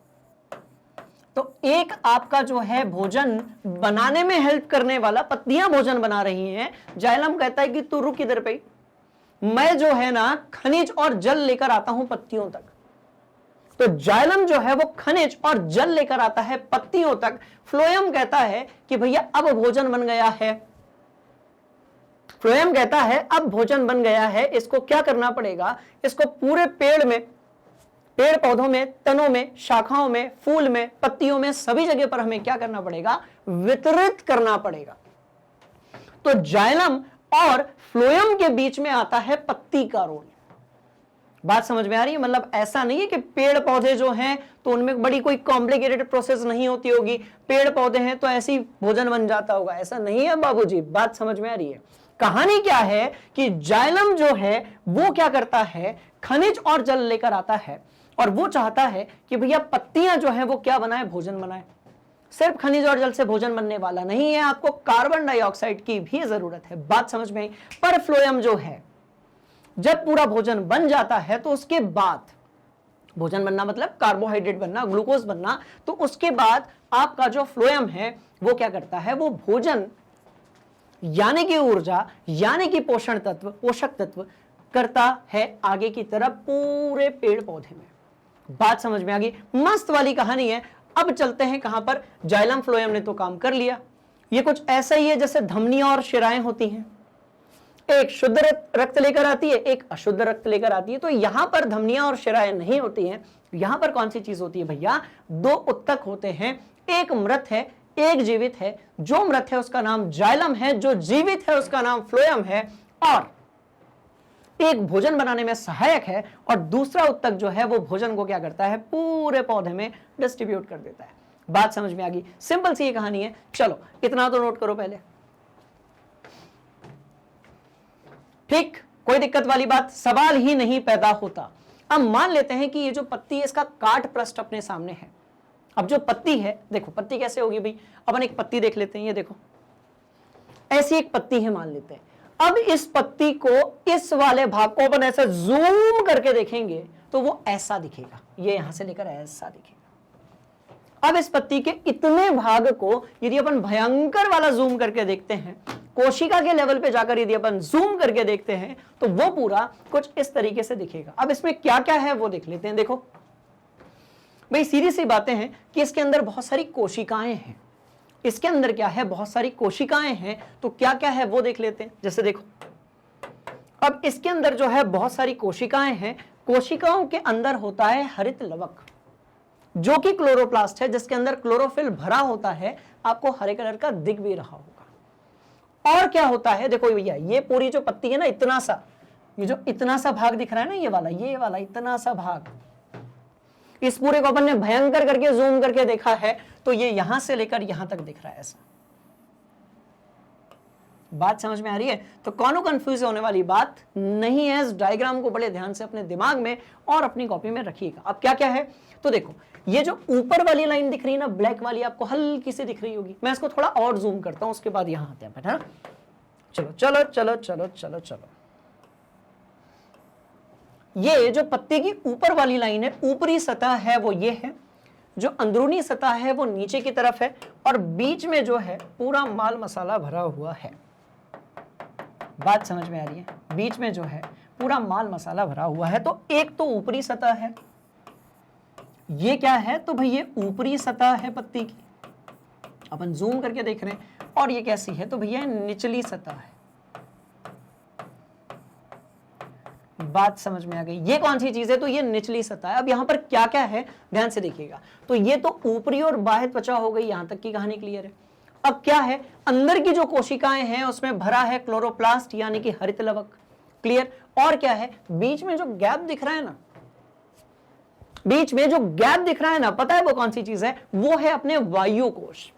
तो एक आपका जो है भोजन बनाने में हेल्प करने वाला, पत्तियां भोजन बना रही हैं। जाइलम कहता है कि तू रुक इधर पे, मैं जो है ना खनिज और जल लेकर आता हूं पत्तियों तक। तो जाइलम जो है वो खनिज और जल लेकर आता है पत्तियों तक। फ्लोएम कहता है कि भैया अब भोजन बन गया है, फ्लोएम कहता है अब भोजन बन गया है, इसको क्या करना पड़ेगा, इसको पूरे पेड़ में, पेड़ पौधों में, तनों में, शाखाओं में, फूल में, पत्तियों में, सभी जगह पर हमें क्या करना पड़ेगा, वितरित करना पड़ेगा। तो जाइलम और फ्लोएम के बीच में आता है पत्ती का रोल। बात समझ में आ रही है? मतलब ऐसा नहीं है कि पेड़ पौधे जो हैं तो उनमें बड़ी कोई कॉम्प्लिकेटेड प्रोसेस नहीं होती होगी, पेड़ पौधे हैं तो ऐसे ही भोजन बन जाता होगा, ऐसा नहीं है बाबूजी। बात समझ में आ रही है? कहानी क्या है कि जाइलम जो है वो क्या करता है, खनिज और जल लेकर आता है और वो चाहता है कि भैया पत्तियां जो है वो क्या बनाए, भोजन बनाए। सिर्फ खनिज और जल से भोजन बनने वाला नहीं है, आपको कार्बन डाइऑक्साइड की भी जरूरत है। बात समझ में आई? पर फ्लोएम जो है जब पूरा भोजन बन जाता है तो उसके बाद, भोजन बनना मतलब कार्बोहाइड्रेट बनना, ग्लूकोज बनना, तो उसके बाद आपका जो फ्लोएम है वो क्या करता है, वो भोजन यानी कि ऊर्जा यानी कि पोषण तत्व, पोषक तत्व करता है आगे की तरफ पूरे पेड़ पौधे में। बात समझ में आ गई? मस्त वाली कहानी है। अब चलते हैं कहां पर, जाइलम फ्लोएम ने तो काम कर लिया। ये कुछ ऐसा ही है जैसे धमनियां और शिराएं होती हैं, एक शुद्ध रक्त लेकर आती है, एक अशुद्ध रक्त लेकर आती है। तो यहां पर धमनियां और शिराएं नहीं होती हैं, यहां पर कौन सी चीज होती है भैया, दो उत्तक होते हैं, एक मृत है, एक जीवित है। जो मृत है उसका नाम जाइलम है, जो जीवित है उसका नाम फ्लोएम है, और एक भोजन बनाने में सहायक है और दूसरा उत्तक जो है वो भोजन को क्या करता है, पूरे पौधे में डिस्ट्रीब्यूट कर देता है। बात समझ में आ गई? सिंपल सी ये कहानी है। चलो इतना तो नोट करो पहले, ठीक? कोई दिक्कत वाली बात, सवाल ही नहीं पैदा होता। अब मान लेते हैं कि ये जो पत्ती है इसका काट पृष्ठ अपने सामने है। अब जो पत्ती है, देखो पत्ती कैसे होगी भाई, अपन एक पत्ती देख लेते हैं, ये देखो ऐसी एक पत्ती है मान लेते हैं। अब इस पत्ती को, इस वाले भाग को अपन ऐसा जूम करके देखेंगे तो वो ऐसा दिखेगा, ये यहां से लेकर ऐसा दिखेगा। अब इस पत्ती के इतने भाग को यदि अपन भयंकर वाला जूम करके देखते हैं, कोशिका के लेवल पे जाकर यदि अपन जूम करके देखते हैं तो वो पूरा कुछ इस तरीके से दिखेगा। अब इसमें क्या क्या है वो देख लेते हैं। देखो भाई सीधी सी बातें हैं कि इसके अंदर बहुत सारी कोशिकाएं हैं। इसके अंदर क्या है, बहुत सारी कोशिकाएं हैं। तो क्या क्या है वो देख लेते हैं। जैसे देखो, अब इसके अंदर जो है बहुत सारी कोशिकाएं हैं। कोशिकाओं के अंदर होता है हरित लवक, जो कि क्लोरोप्लास्ट है, जिसके अंदर क्लोरोफिल भरा होता है। आपको हरे कलर का दिख भी रहा होगा। और क्या होता है, देखो भैया ये पूरी जो पत्ती है ना, इतना सा, ये जो इतना सा भाग दिख रहा है ना, ये वाला इतना सा भाग, इस पूरे को अपन ने भयंकर करके जूम करके देखा है तो ये यहां से लेकर यहां तक दिख रहा है ऐसा। बात समझ में आ रही है? तो कौनो कंफ्यूज होने वाली बात नहीं है। इस डायग्राम को बड़े ध्यान से अपने दिमाग में और अपनी कॉपी में रखिएगा। अब क्या क्या है तो देखो, ये जो ऊपर वाली लाइन दिख रही है ना, ब्लैक वाली, आपको हल्की सी दिख रही होगी। मैं इसको थोड़ा और जूम करता हूं, उसके बाद यहां आते हैं बेटा। चलो चलो चलो चलो चलो चलो, ये जो पत्ते की ऊपर वाली लाइन है, ऊपरी सतह है वो ये है, जो अंदरूनी सतह है वो नीचे की तरफ है, और बीच में जो है पूरा माल मसाला भरा हुआ है। बात समझ में आ रही है? बीच में जो है पूरा माल मसाला भरा हुआ है। तो एक तो ऊपरी सतह है, ये क्या है तो भाई ये ऊपरी सतह है पत्ती की, अपन जूम करके देख रहे हैं। और ये कैसी है तो भैया निचली सतह है। बात समझ में आ गई? ये कौन सी चीज है तो ये निचली सतह है। अब यहां पर क्या क्या है ध्यान से देखिएगा। तो ये तो ऊपरी और बाह्य त्वचा हो गई, यहां तक की कहानी क्लियर है। अब क्या है, अंदर की जो कोशिकाएं हैं उसमें भरा है क्लोरोप्लास्ट यानी कि हरित लवक, क्लियर। और क्या है, बीच में जो गैप दिख रहा है ना, बीच में जो गैप दिख रहा है ना, पता है वो कौन सी चीज है? वो है अपने वायु कोश।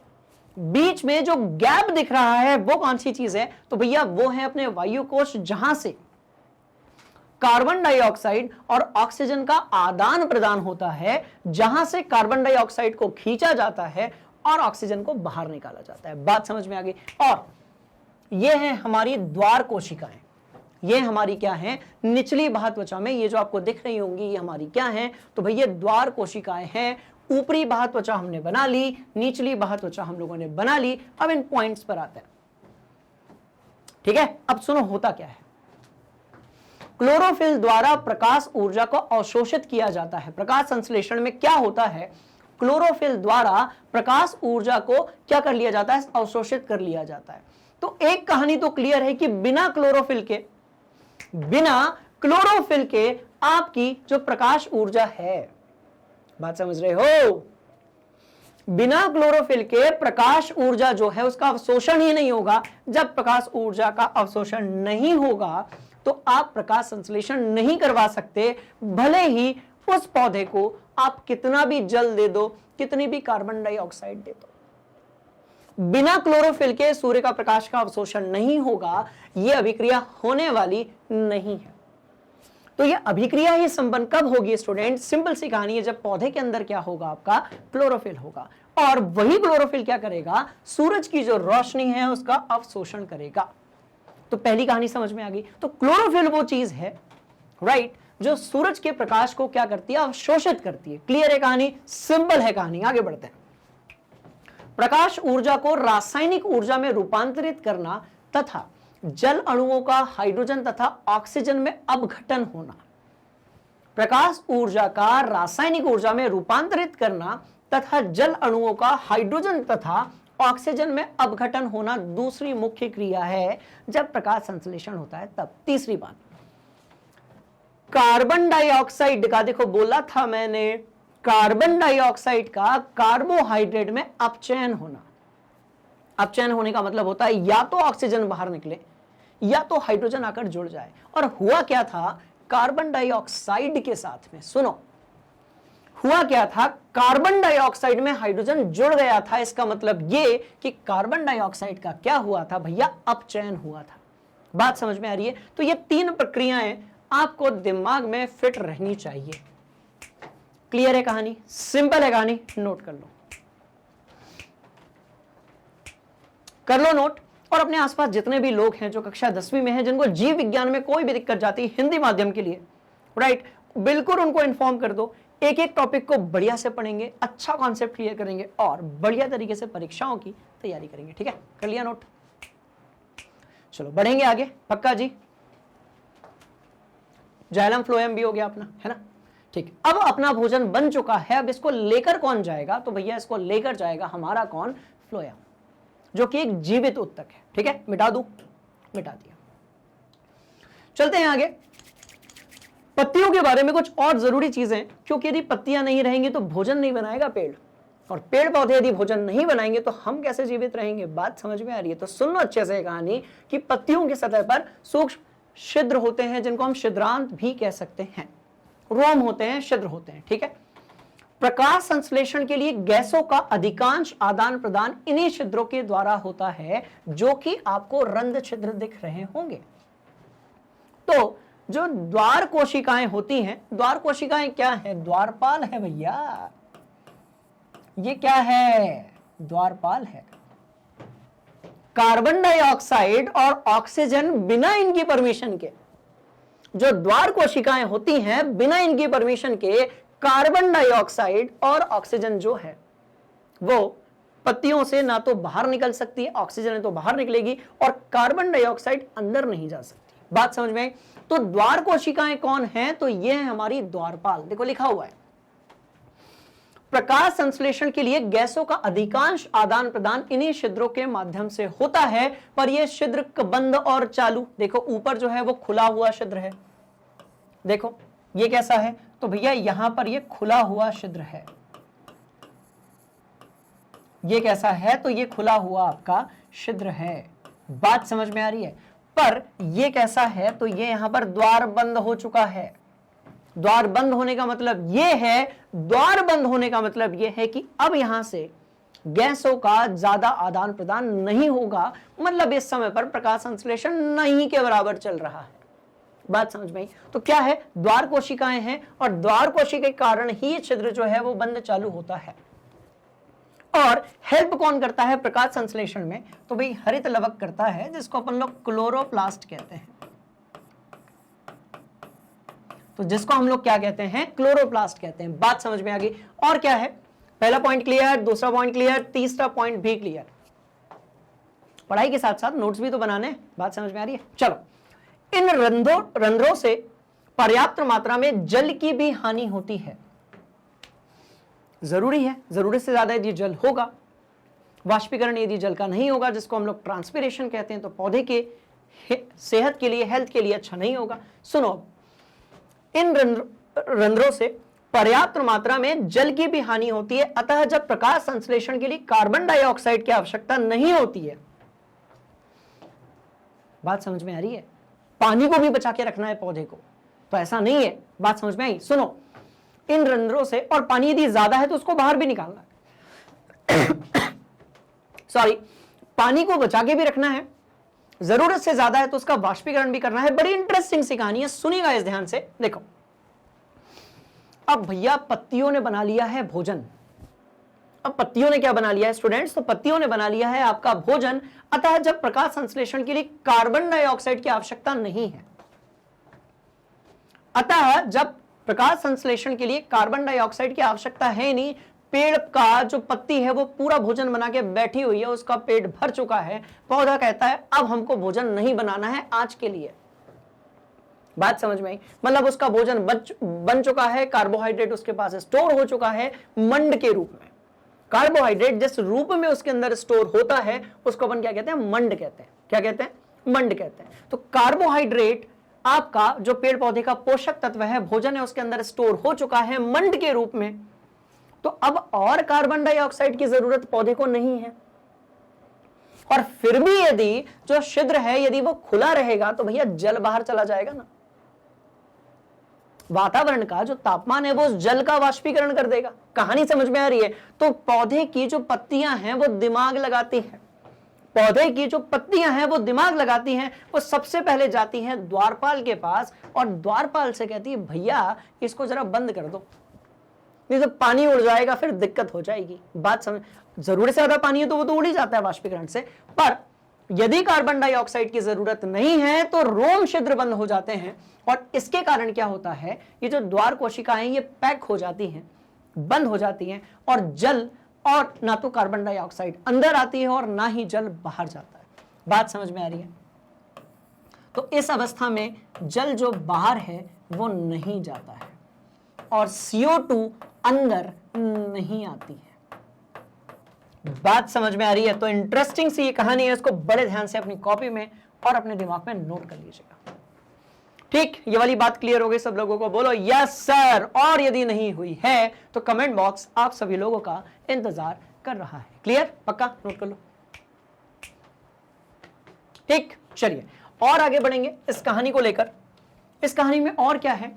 बीच में जो गैप दिख रहा है वो कौन सी चीज है तो भैया वो है अपने वायु कोश, जहां से कार्बन डाइऑक्साइड और ऑक्सीजन का आदान प्रदान होता है, जहां से कार्बन डाइऑक्साइड को खींचा जाता है और ऑक्सीजन को बाहर निकाला जाता है। बात समझ में आ गई? और ये है हमारी द्वार कोशिकाएं। ये हमारी क्या है, निचली बाह्य त्वचा में ये जो आपको दिख रही होंगी ये हमारी क्या है तो भैया द्वार कोशिकाएं हैं। ऊपरी बाह्य त्वचा हमने बना ली, निचली बाह्य त्वचा हम लोगों ने बना ली। अब इन पॉइंट्स पर आते हैं, ठीक है। अब सुनो होता क्या है। क्लोरोफिल द्वारा प्रकाश ऊर्जा को अवशोषित किया जाता है। प्रकाश संश्लेषण में क्या होता है, क्लोरोफिल द्वारा प्रकाश ऊर्जा को क्या कर लिया जाता है, अवशोषित कर लिया जाता है। तो एक कहानी तो क्लियर है कि बिना क्लोरोफिल के आपकी जो प्रकाश ऊर्जा है, बात समझ रहे हो, बिना क्लोरोफिल के प्रकाश ऊर्जा जो है उसका अवशोषण ही नहीं होगा। जब प्रकाश ऊर्जा का अवशोषण नहीं होगा तो आप प्रकाश संश्लेषण नहीं करवा सकते, भले ही उस पौधे को आप कितना भी जल दे दो, कितनी भी कार्बन डाइऑक्साइड दे दो। बिना क्लोरोफिल के सूर्य का प्रकाश का अवशोषण नहीं होगा, यह अभिक्रिया होने वाली नहीं है। तो यह अभिक्रिया ही संपन्न कब होगी स्टूडेंट, सिंपल सी कहानी है, जब पौधे के अंदर क्या होगा, आपका क्लोरोफिल होगा, और वही क्लोरोफिल क्या करेगा, सूरज की जो रोशनी है उसका अवशोषण करेगा। तो पहली कहानी समझ में आ गई। तो क्लोरोफिल वो चीज है, राइट, जो सूरज के प्रकाश को क्या करती है, अवशोषित करती है। क्लियर है कहानी, सिंपल है कहानी, आगे बढ़ते हैं। प्रकाश ऊर्जा को रासायनिक ऊर्जा में रूपांतरित करना तथा जल अणुओं का हाइड्रोजन तथा ऑक्सीजन में अपघटन होना। प्रकाश ऊर्जा का रासायनिक ऊर्जा में रूपांतरित करना तथा जल अणुओं का हाइड्रोजन तथा ऑक्सीजन में अपघटन होना दूसरी मुख्य क्रिया है जब प्रकाश संश्लेषण होता है तब। तीसरी बात, कार्बन डाइऑक्साइड का, देखो बोला था मैंने, कार्बन डाइऑक्साइड का कार्बोहाइड्रेट में अपचयन होना। अपचयन होने का मतलब होता है या तो ऑक्सीजन बाहर निकले या तो हाइड्रोजन आकर जुड़ जाए। और हुआ क्या था, कार्बन डाइऑक्साइड के साथ में, सुनो, हुआ क्या था, कार्बन डाइऑक्साइड में हाइड्रोजन जुड़ गया था। इसका मतलब ये कि कार्बन डाइऑक्साइड का क्या हुआ था भैया, अपचयन हुआ था। बात समझ में आ रही है। तो ये तीन प्रक्रियाएं आपको दिमाग में फिट रहनी चाहिए। क्लियर है कहानी, सिंपल है कहानी, नोट कर लो, कर लो नोट। और अपने आसपास जितने भी लोग हैं जो कक्षा 10वीं में हैं, जिनको जीव विज्ञान में कोई भी दिक्कत जाती है हिंदी माध्यम के लिए, राइट, बिल्कुल उनको इन्फॉर्म कर दो। एक एक टॉपिक को बढ़िया से पढ़ेंगे, अच्छा कॉन्सेप्ट क्लियर करेंगे और बढ़िया तरीके से परीक्षाओं की तैयारी करेंगे। ठीक है, कर लिया नोट, चलो बढ़ेंगे आगे, पक्का जी। जाइलम फ्लोएम भी हो गया अपना, है ना, ठीक। अब अपना भोजन बन चुका है, अब इसको लेकर कौन जाएगा, तो भैया इसको लेकर जाएगा हमारा कौन, फ्लोएम, जो कि एक जीवित उत्तक है। ठीक है, मिटा दूं, मिटा दिया। चलते हैं आगे, पत्तियों के बारे में कुछ और जरूरी चीजें, क्योंकि यदि पत्तियां नहीं रहेंगी तो भोजन नहीं बनाएगा पेड़, और पेड़ पौधे यदि भोजन नहीं बनाएंगे तो हम कैसे जीवित रहेंगे। बात समझ में आ रही है। तो सुनो अच्छे से कहानी कि पत्तियों की सतह पर सूक्ष्म छिद्र होते हैं जिनको हम छिद्रांत भी कह सकते हैं, रोम होते हैं, छिद्र होते हैं। ठीक है, प्रकाश संश्लेषण के लिए गैसों का अधिकांश आदान प्रदान इन्हीं छिद्रों के द्वारा होता है, जो कि आपको रंध्र छिद्र दिख रहे होंगे। तो जो द्वार कोशिकाएं होती हैं, द्वार कोशिकाएं क्या है, द्वारपाल है भैया, ये क्या है, द्वारपाल है। कार्बन डाइऑक्साइड और ऑक्सीजन बिना इनकी परमिशन के, जो द्वार कोशिकाएं होती हैं बिना इनकी परमिशन के, कार्बन डाइऑक्साइड और ऑक्सीजन जो है वो पत्तियों से ना तो बाहर निकल सकती है, ऑक्सीजन है तो बाहर निकलेगी, और कार्बन डाइऑक्साइड अंदर नहीं जा सकती। बात समझ में? तो द्वार कोशिकाएं कौन है, तो ये है हमारी द्वारपाल। देखो लिखा हुआ है, प्रकाश संश्लेषण के लिए गैसों का अधिकांश आदान प्रदान इन्हीं छिद्रों के माध्यम से होता है, पर यह छिद्र बंद और चालू, देखो ऊपर जो है वो खुला हुआ छिद्र है, देखो ये कैसा है, तो भैया यहां पर ये खुला हुआ छिद्र है, ये कैसा है, तो ये खुला हुआ आपका छिद्र है। बात समझ में आ रही है? पर ये कैसा है, तो ये यहां पर द्वार बंद हो चुका है। द्वार बंद होने का मतलब ये है, द्वार बंद होने का मतलब ये है कि अब यहां से गैसों का ज्यादा आदान प्रदान नहीं होगा, मतलब इस समय पर प्रकाश संश्लेषण नहीं के बराबर चल रहा है। बात समझ में आई? तो क्या है, द्वार कोशिकाएं हैं, और द्वार कोशिका के कारण ही छिद्र जो है वो बंद चालू होता है। और हेल्प कौन करता है प्रकाश संश्लेषण में, तो भाई हरित लवक करता है, जिसको अपन लोग क्लोरोप्लास्ट कहते हैं। तो जिसको हम लोग क्या कहते हैं, क्लोरोप्लास्ट कहते हैं। बात समझ में आ गई? और क्या है, पहला पॉइंट क्लियर, दूसरा पॉइंट क्लियर, तीसरा पॉइंट भी क्लियर। पढ़ाई के साथ साथ नोट्स भी तो बनाने। बात समझ में आ रही है? चलो, इन रंध्रों से पर्याप्त मात्रा में जल की भी हानि होती है। जरूरी है, जरूरत से ज्यादा यदि जल होगा, वाष्पीकरण यदि जल का नहीं होगा, जिसको हम लोग ट्रांसपिरेशन कहते हैं, तो पौधे के सेहत के लिए, हेल्थ के लिए अच्छा नहीं होगा। सुनो, इन रंध्रों से पर्याप्त मात्रा में जल की भी हानि होती है, अतः जब प्रकाश संश्लेषण के लिए कार्बन डाइऑक्साइड की आवश्यकता नहीं होती है। बात समझ में आ रही है? पानी को भी बचा के रखना है पौधे को, तो ऐसा नहीं है। बात समझ में आई? सुनो, इन रंध्रों से, और पानी यदि ज्यादा है तो उसको बाहर भी निकालना है सॉरी, पानी को बचा के भी रखना है, जरूरत से ज्यादा है तो उसका वाष्पीकरण भी करना है। बड़ी इंटरेस्टिंग सी कहानी है, सुनिएगा इस ध्यान से। देखो, अब भैया पत्तियों ने बना लिया है भोजन। अब पत्तियों ने क्या बना लिया है स्टूडेंट्स? तो पत्तियों ने बना लिया है आपका भोजन, अतः जब प्रकाश संश्लेषण के लिए कार्बन डाइऑक्साइड की आवश्यकता नहीं है, अतः जब प्रकाश संश्लेषण के लिए कार्बन डाइऑक्साइड की आवश्यकता है नहीं, पेड़ का जो पत्ती है वो पूरा भोजन बना के बैठी हुई है, उसका पेट भर चुका है, पौधा कहता है अब हमको भोजन नहीं बनाना है आज के लिए। बात समझ में आई? मतलब उसका भोजन बन चुका है, कार्बोहाइड्रेट उसके पास स्टोर हो चुका है मंड के रूप में। कार्बोहाइड्रेट जिस रूप में उसके अंदर स्टोर होता है उसको अपन क्या कहते हैं? मंड कहते हैं। क्या कहते हैं? मंड कहते हैं। तो कार्बोहाइड्रेट आपका जो पेड़ पौधे का पोषक तत्व है, भोजन है, उसके अंदर स्टोर हो चुका है मंड के रूप में, तो अब और कार्बन डाइऑक्साइड की जरूरत पौधे को नहीं है। और फिर भी यदि जो छिद्र है यदि वो खुला रहेगा तो भैया जल बाहर चला जाएगा ना। वातावरण का जो तापमान है वो उस जल का वाष्पीकरण कर देगा। कहानी समझ में आ रही है? तो पौधे की जो पत्तियां हैं वो दिमाग लगाती हैं, पौधे की जो पत्तियां हैं वो दिमाग लगाती हैं, वो सबसे पहले जाती हैं द्वारपाल के पास और द्वारपाल से कहती है भैया इसको जरा बंद कर दो, नहीं तो पानी उड़ जाएगा, फिर दिक्कत हो जाएगी। बात समझ? जरूरत से ज्यादा पानी है तो वो तो उड़ ही जाता है वाष्पीकरण से, पर यदि कार्बन डाइऑक्साइड की जरूरत नहीं है तो रोम छिद्र बंद हो जाते हैं, और इसके कारण क्या होता है? ये जो द्वार कोशिकाएं ये पैक हो जाती हैं, बंद हो जाती हैं, और जल और ना तो कार्बन डाइऑक्साइड अंदर आती है और ना ही जल बाहर जाता है। बात समझ में आ रही है? तो इस अवस्था में जल जो बाहर है वो नहीं जाता है और CO2 अंदर नहीं आती है। बात समझ में आ रही है? तो इंटरेस्टिंग सी ये कहानी है, इसको बड़े ध्यान से अपनी कॉपी में और अपने दिमाग में नोट कर लीजिएगा। ठीक, ये वाली बात क्लियर हो गई सब लोगों को? बोलो यस सर। और यदि नहीं हुई है तो कमेंट बॉक्स आप सभी लोगों का इंतजार कर रहा है। क्लियर? पक्का? नोट कर लो। ठीक, चलिए और आगे बढ़ेंगे इस कहानी को लेकर। इस कहानी में और क्या है?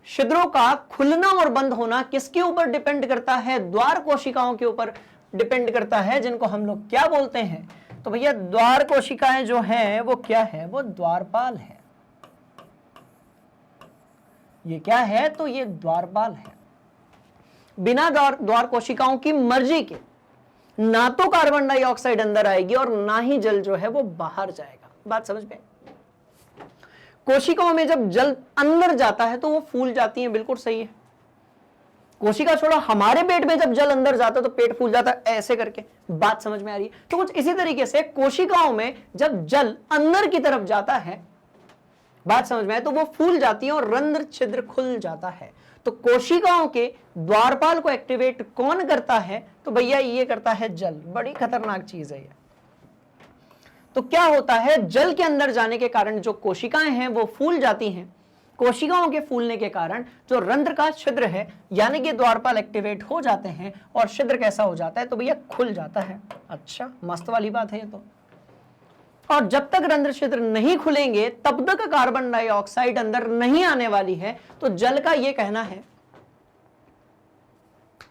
छिद्रों का खुलना और बंद होना किसके ऊपर डिपेंड करता है? द्वार कोशिकाओं के ऊपर डिपेंड करता है, जिनको हम लोग क्या बोलते हैं? तो भैया द्वार कोशिकाएं जो हैं वो क्या है? वो द्वारपाल है। ये क्या है? तो ये द्वारपाल है। बिना द्वार कोशिकाओं की मर्जी के ना तो कार्बन डाइऑक्साइड अंदर आएगी और ना ही जल जो है वो बाहर जाएगा। बात समझ में? कोशिकाओं में जब जल अंदर जाता है तो वो फूल जाती है, बिल्कुल सही है। कोशिका छोड़ो, हमारे पेट में जब जल अंदर जाता है तो पेट फूल जाता है ऐसे करके। बात समझ में आ रही है? तो कुछ इसी तरीके से कोशिकाओं में जब जल अंदर की तरफ जाता है, बात समझ में आए, तो वो फूल जाती है और रंध्र छिद्र खुल जाता है। तो कोशिकाओं के द्वारपाल को एक्टिवेट कौन करता है? तो भैया ये करता है जल। बड़ी खतरनाक चीज है ये। तो क्या होता है? जल के अंदर जाने के कारण जो कोशिकाएं हैं वो फूल जाती हैं। कोशिकाओं के फूलने के कारण जो रंध्र का छिद्र है यानी कि द्वारपाल एक्टिवेट हो जाते हैं और छिद्र कैसा हो जाता है? तो भैया खुल जाता है। अच्छा, मस्त वाली बात है ये तो। और जब तक रंध्र छिद्र नहीं खुलेंगे तब तक कार्बन डाइऑक्साइड अंदर नहीं आने वाली है। तो जल का ये कहना है,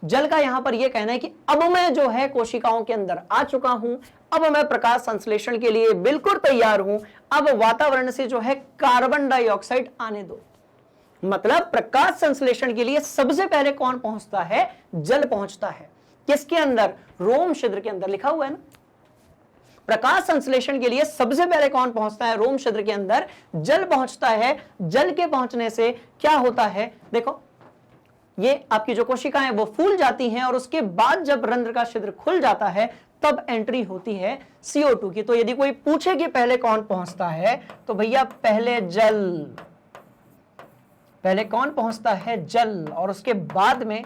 जल का यहां पर यह कहना है कि अब मैं जो है कोशिकाओं के अंदर आ चुका हूं, अब मैं प्रकाश संश्लेषण के लिए बिल्कुल तैयार हूं, अब वातावरण से जो है कार्बन डाइऑक्साइड आने दो। मतलब प्रकाश संश्लेषण के लिए सबसे पहले कौन पहुंचता है? जल पहुंचता है। किसके अंदर? रोम छिद्र के अंदर। लिखा हुआ है ना, प्रकाश संश्लेषण के लिए सबसे पहले कौन पहुंचता है? रोम छिद्र के अंदर जल पहुंचता है। जल के पहुंचने से क्या होता है? देखो, ये आपकी जो कोशिकाएं हैं वो फूल जाती हैं और उसके बाद जब रंध्र का छिद्र खुल जाता है तब एंट्री होती है CO2 की। तो यदि कोई पूछे कि पहले कौन पहुंचता है तो भैया पहले जल। पहले कौन पहुंचता है? जल, और उसके बाद में,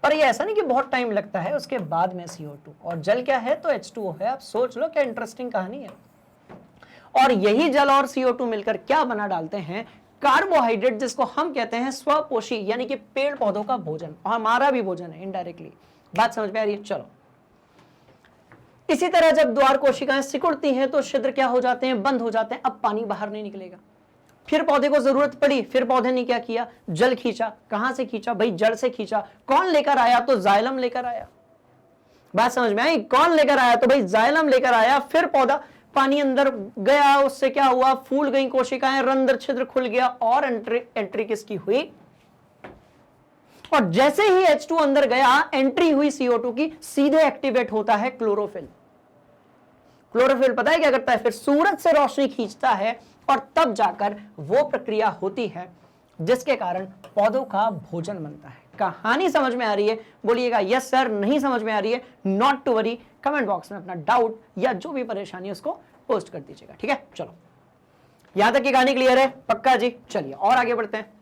पर ये ऐसा नहीं कि बहुत टाइम लगता है, उसके बाद में CO2, और जल क्या है? तो H2O है। आप सोच लो क्या इंटरेस्टिंग कहानी है। और यही जल और CO2 मिलकर क्या बना डालते हैं? कार्बोहाइड्रेट, जिसको हम कहते हैं स्वपोषी, यानी कि पेड़ पौधों का भोजन, और हमारा भी भोजन है इनडायरेक्टली। बात समझ में आ रही है? चलो, इसी तरह जब द्वार कोशिकाएं सिकुड़ती हैं तो छिद्र क्या हो जाते हैं? बंद हो जाते हैं। अब पानी बाहर नहीं निकलेगा। फिर पौधे को जरूरत पड़ी, फिर पौधे ने क्या किया? जल खींचा। कहां से खींचा भाई? जड़ से खींचा। कौन लेकर आया? तो जाइलम लेकर आया। बात समझ में आई? कौन लेकर आया? तो भाई जाइलम लेकर आया। फिर पौधा पानी अंदर गया, उससे क्या हुआ? फूल गई कोशिकाएं, रंध्र छिद्र खुल गया, और एंट्री किसकी हुई? और जैसे ही H2 अंदर गया, एंट्री हुई CO2 की, सीधे एक्टिवेट होता है क्लोरोफिल। क्लोरोफिल पता है क्या करता है? फिर सूरज से रोशनी खींचता है, और तब जाकर वो प्रक्रिया होती है जिसके कारण पौधों का भोजन बनता है। कहानी समझ में आ रही है? बोलिएगा यस सर। नहीं समझ में आ रही है, not to worry, comment box में अपना डाउट या जो भी परेशानी है उसको पोस्ट कर दीजिएगा। ठीक है, चलो यहां तक की कहानी क्लियर है? पक्का जी। चलिए और आगे बढ़ते हैं।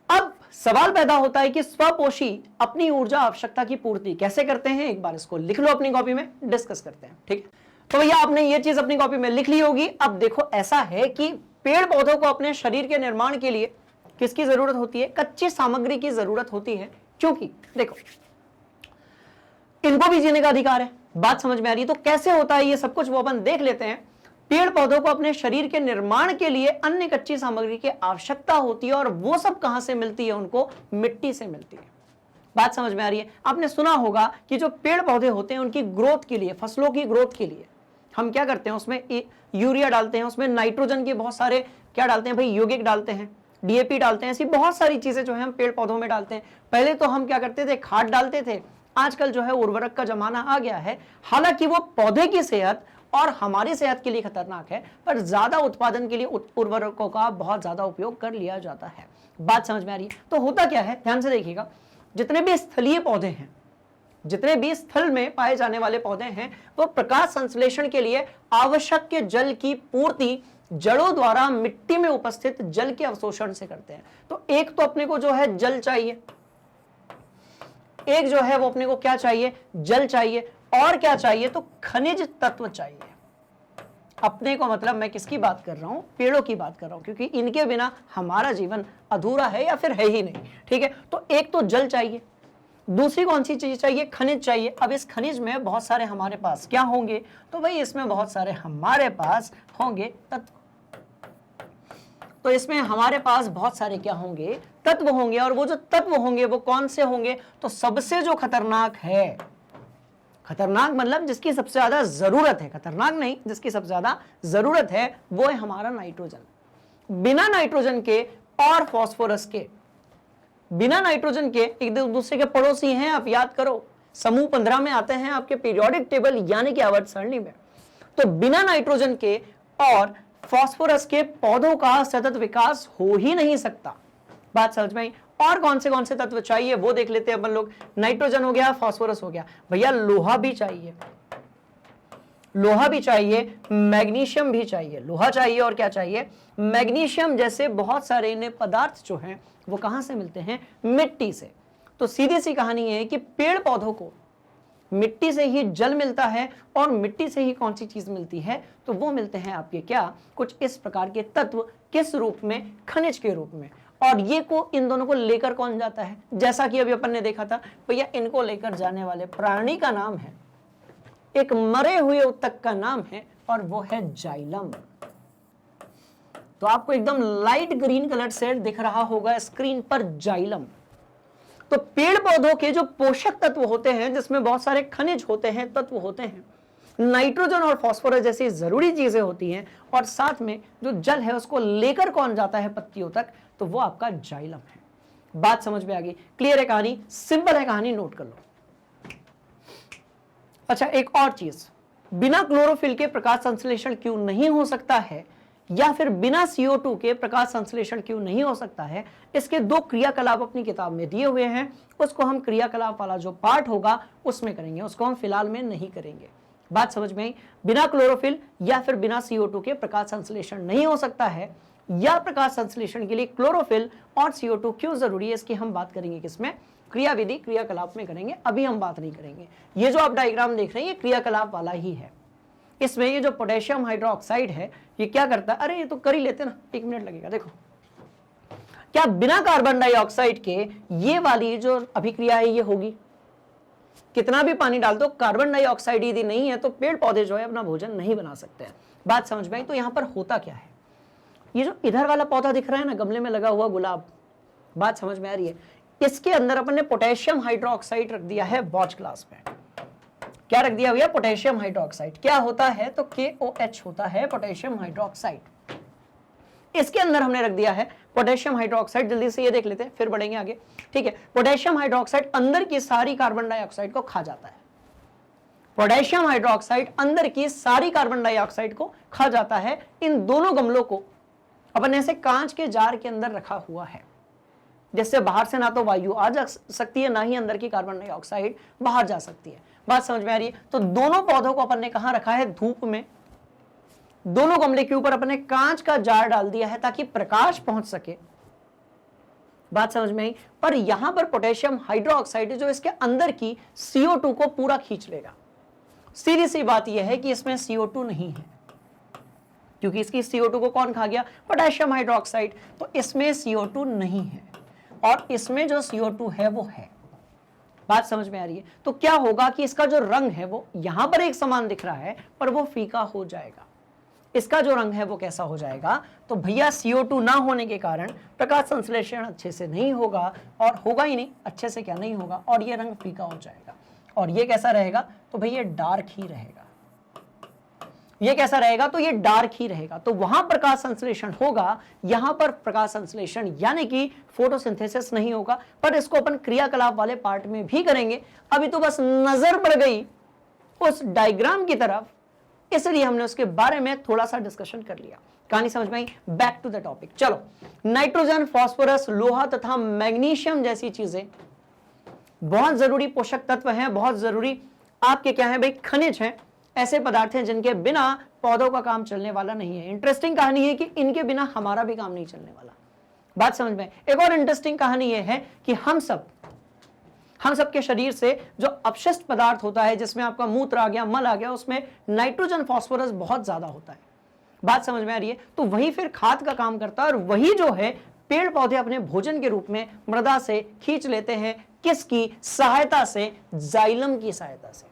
अब सवाल पैदा होता है कि स्वपोषी अपनी ऊर्जा आवश्यकता की पूर्ति कैसे करते हैं? एक बार इसको लिख लो अपनी कॉपी में, डिस्कस करते हैं। ठीक है, तो भैया आपने ये चीज अपनी कॉपी में लिख ली होगी। अब देखो, ऐसा है कि पेड़ पौधों को अपने शरीर के निर्माण के लिए किसकी जरूरत होती है? कच्ची सामग्री की जरूरत होती है, क्योंकि देखो इनको भी जीने का अधिकार है। बात समझ में आ रही है? तो कैसे होता है ये सब कुछ वो अपन देख लेते हैं। पेड़ पौधों को अपने शरीर के निर्माण के लिए अन्य कच्ची सामग्री की आवश्यकता होती है, और वो सब कहां से मिलती है? उनको मिट्टी से मिलती है। बात समझ में आ रही है? आपने सुना होगा कि जो पेड़ पौधे होते हैं उनकी ग्रोथ के लिए, फसलों की ग्रोथ के लिए हम क्या करते हैं? उसमें यूरिया डालते हैं, उसमें नाइट्रोजन के बहुत सारे क्या डालते हैं भाई? यौगिक डालते हैं, DAP डालते हैं, ऐसी बहुत सारी चीजें जो है हम पेड़ पौधों में डालते हैं। पहले तो हम क्या करते थे? खाद डालते थे। आजकल जो है उर्वरक का जमाना आ गया है। हालांकि वो पौधे की सेहत और हमारी सेहत के लिए खतरनाक है, पर ज्यादा उत्पादन के लिए उर्वरकों का बहुत ज्यादा उपयोग कर लिया जाता है। बात समझ में आ रही है? तो होता क्या है, ध्यान से देखिएगा, जितने भी स्थलीय पौधे हैं, जितने भी स्थल में पाए जाने वाले पौधे हैं, वो प्रकाश संश्लेषण के लिए आवश्यक जल की पूर्ति जड़ों द्वारा मिट्टी में उपस्थित जल के अवशोषण से करते हैं। तो एक तो अपने को जो है जल चाहिए, एक जो है वो अपने को क्या चाहिए? जल चाहिए, और क्या चाहिए? तो खनिज तत्व चाहिए अपने को। मतलब मैं किसकी बात कर रहा हूं? पेड़ों की बात कर रहा हूं, क्योंकि इनके बिना हमारा जीवन अधूरा है या फिर है ही नहीं। ठीक है, तो एक तो जल चाहिए, दूसरी कौन सी चीज चाहिए? खनिज चाहिए। अब इस खनिज में बहुत सारे हमारे पास क्या होंगे? तो भाई इसमें बहुत सारे हमारे पास होंगे तत्व। तो इसमें हमारे पास बहुत सारे क्या होंगे? तत्व होंगे। और वो जो तत्व होंगे वो कौन से होंगे? तो सबसे जो खतरनाक है, खतरनाक मतलब जिसकी सबसे ज्यादा जरूरत है, खतरनाक नहीं, जिसकी सबसे ज्यादा जरूरत है, वो है हमारा नाइट्रोजन। बिना नाइट्रोजन के और फास्फोरस के, बिना नाइट्रोजन के एक दूसरे के पड़ोसी हैं। आप याद करो, समूह 15 में आते हैं आपके पीरियोडिक टेबल यानी कि आवर्त सारणी में। तो बिना नाइट्रोजन के और फास्फोरस के पौधों का सतत विकास हो ही नहीं सकता। बात समझ में आई? और कौन से तत्व चाहिए वो देख लेते हैं अपन लोग। नाइट्रोजन हो गया, फास्फोरस हो गया, भैया लोहा भी चाहिए, लोहा भी चाहिए, मैग्नीशियम भी चाहिए। लोहा चाहिए और क्या चाहिए? मैग्नीशियम जैसे बहुत सारे इन्हें पदार्थ जो हैं वो कहां से मिलते हैं? मिट्टी से। तो सीधी सी कहानी है कि पेड़ पौधों को मिट्टी से ही जल मिलता है, और मिट्टी से ही कौन सी चीज मिलती है? तो वो मिलते हैं आपके क्या? कुछ इस प्रकार के तत्व। किस रूप में? खनिज के रूप में। और ये को इन दोनों को लेकर कौन जाता है? जैसा कि अभी अपन ने देखा था भैया, इनको लेकर जाने वाले प्राणी का नाम है, एक मरे हुए उत्तक का नाम है, और वो है जाइलम। तो आपको एकदम लाइट ग्रीन कलर से दिख रहा होगा स्क्रीन पर जाइलम। तो पेड़ पौधों के जो पोषक तत्व होते हैं, जिसमें बहुत सारे खनिज होते हैं, तत्व होते हैं, नाइट्रोजन और फास्फोरस जैसी जरूरी चीजें होती हैं, और साथ में जो जल है उसको लेकर कौन जाता है पत्तियों तक? तो वो आपका जाइलम है। बात समझ में आ गई? क्लियर है कहानी? सिंपल है कहानी, नोट कर लो। अच्छा, एक और चीज, बिना क्लोरोफिल के प्रकाश संश्लेषण क्यों नहीं हो सकता है, या फिर बिना CO2 के प्रकाश संश्लेषण क्यों नहीं हो सकता है? इसके 2 क्रियाकलाप अपनी किताब में दिए हुए हैं। उसको हम क्रियाकलाप वाला जो पार्ट होगा उसमें करेंगे, उसको हम फिलहाल में नहीं करेंगे। बात समझ में आई? बिना क्लोरोफिल या फिर बिना CO2 के प्रकाश संश्लेषण नहीं हो सकता है, या प्रकाश संश्लेषण के लिए क्लोरोफिल और CO2 क्यों जरूरी है, इसकी हम बात करेंगे किसमें, क्रियाविधि क्रियाकलाप में करेंगे, अभी हम बात नहीं करेंगे। ये जो आप डायग्राम देख रहे हैं ये क्रियाकलाप वाला ही है। इसमें ये जो पोटेशियम हाइड्रोक्साइड है ये क्या करता है, अरे ये तो कर ही लेते ना, 1 मिनट लगेगा। देखो क्या बिना कार्बन डाइऑक्साइड के ये वाली जो अभिक्रिया है ये होगी, कितना भी पानी डाल दो कार्बन डाइऑक्साइड यदि नहीं है तो पेड़ पौधे जो है अपना भोजन नहीं बना सकते हैं। बात समझ में आई। तो यहां पर होता क्या है, ये जो इधर वाला पौधा दिख रहा है ना गमले में लगा हुआ गुलाब, बात समझ में आ रही है, इसके अंदर अपन ने पोटेशियम हाइड्रोक्साइड रख दिया है वॉच ग्लास में। क्या रख दिया भैया, पोटेशियम हाइड्रोक्साइड। क्या होता है तो KOH होता है पोटेशियम हाइड्रोक्साइड। इसके अंदर हमने रख दिया है पोटेशियम हाइड्रोक्साइड। जल्दी से ये देख लेते हैं फिर बढ़ेंगे आगे, ठीक है। पोटेशियम हाइड्रोक्साइड अंदर की सारी कार्बन डाइऑक्साइड को खा जाता है। पोटेशियम हाइड्रोक्साइड अंदर की सारी कार्बन डाइऑक्साइड को खा जाता है। इन दोनों गमलों को अपन ऐसे कांच के जार के अंदर रखा हुआ है, जिससे बाहर से ना तो वायु आ जा सकती है ना ही अंदर की कार्बन डाइऑक्साइड बाहर जा सकती है। बात समझ में आ रही है। तो दोनों पौधों को अपन ने कहां रखा है, धूप में। दोनों गमले के ऊपर अपन ने कांच का जार डाल दिया है ताकि प्रकाश पहुंच सके। बात समझ में आई। पर यहां पर पोटेशियम हाइड्रोक्साइड जो इसके अंदर की CO2 को पूरा खींच लेगा। सीधी सी बात यह है कि इसमें CO2 नहीं है, क्योंकि इसकी CO2 को कौन खा गया, पोटेशियम हाइड्रोक्साइड। तो इसमें CO2 नहीं है और इसमें जो CO2 है वो है। बात समझ में आ रही है। तो क्या होगा कि इसका जो रंग है वो यहां पर एक समान दिख रहा है पर वो फीका हो जाएगा। इसका जो रंग है वो कैसा हो जाएगा, तो भैया CO2 ना होने के कारण प्रकाश संश्लेषण अच्छे से नहीं होगा, और होगा ही नहीं, अच्छे से क्या नहीं होगा, और ये रंग फीका हो जाएगा। और ये कैसा रहेगा, तो भैया डार्क ही रहेगा। ये कैसा रहेगा, तो ये डार्क ही रहेगा। तो वहां प्रकाश संश्लेषण होगा, यहां पर प्रकाश संश्लेषण यानी कि फोटोसिंथेसिस नहीं होगा। पर इसको अपन क्रियाकलाप वाले पार्ट में भी करेंगे। अभी तो बस नजर पड़ गई उस डायग्राम की तरफ, इसलिए हमने उसके बारे में थोड़ा सा डिस्कशन कर लिया। कहानी समझ में आई। Back to the topic. चलो, नाइट्रोजन, फास्फोरस, लोहा तथा मैग्नीशियम जैसी चीजें बहुत जरूरी पोषक तत्व हैं, बहुत जरूरी आपके क्या है भाई, खनिज हैं, ऐसे पदार्थ हैं जिनके बिना पौधों का काम चलने वाला नहीं है। इंटरेस्टिंग कहानी है कि इनके बिना हमारा भी काम नहीं चलने वाला। बात समझ में। एक और इंटरेस्टिंग कहानी यह है कि हम सब के शरीर से जो अपशिष्ट पदार्थ होता है, जिसमें आपका मूत्र आ गया, मल आ गया, उसमें नाइट्रोजन फास्फोरस बहुत ज्यादा होता है। बात समझ में आ रही है। तो वही फिर खाद का काम करता है, और वही जो है पेड़ पौधे अपने भोजन के रूप में मृदा से खींच लेते हैं। किसकी सहायता से, जाइलम की सहायता से।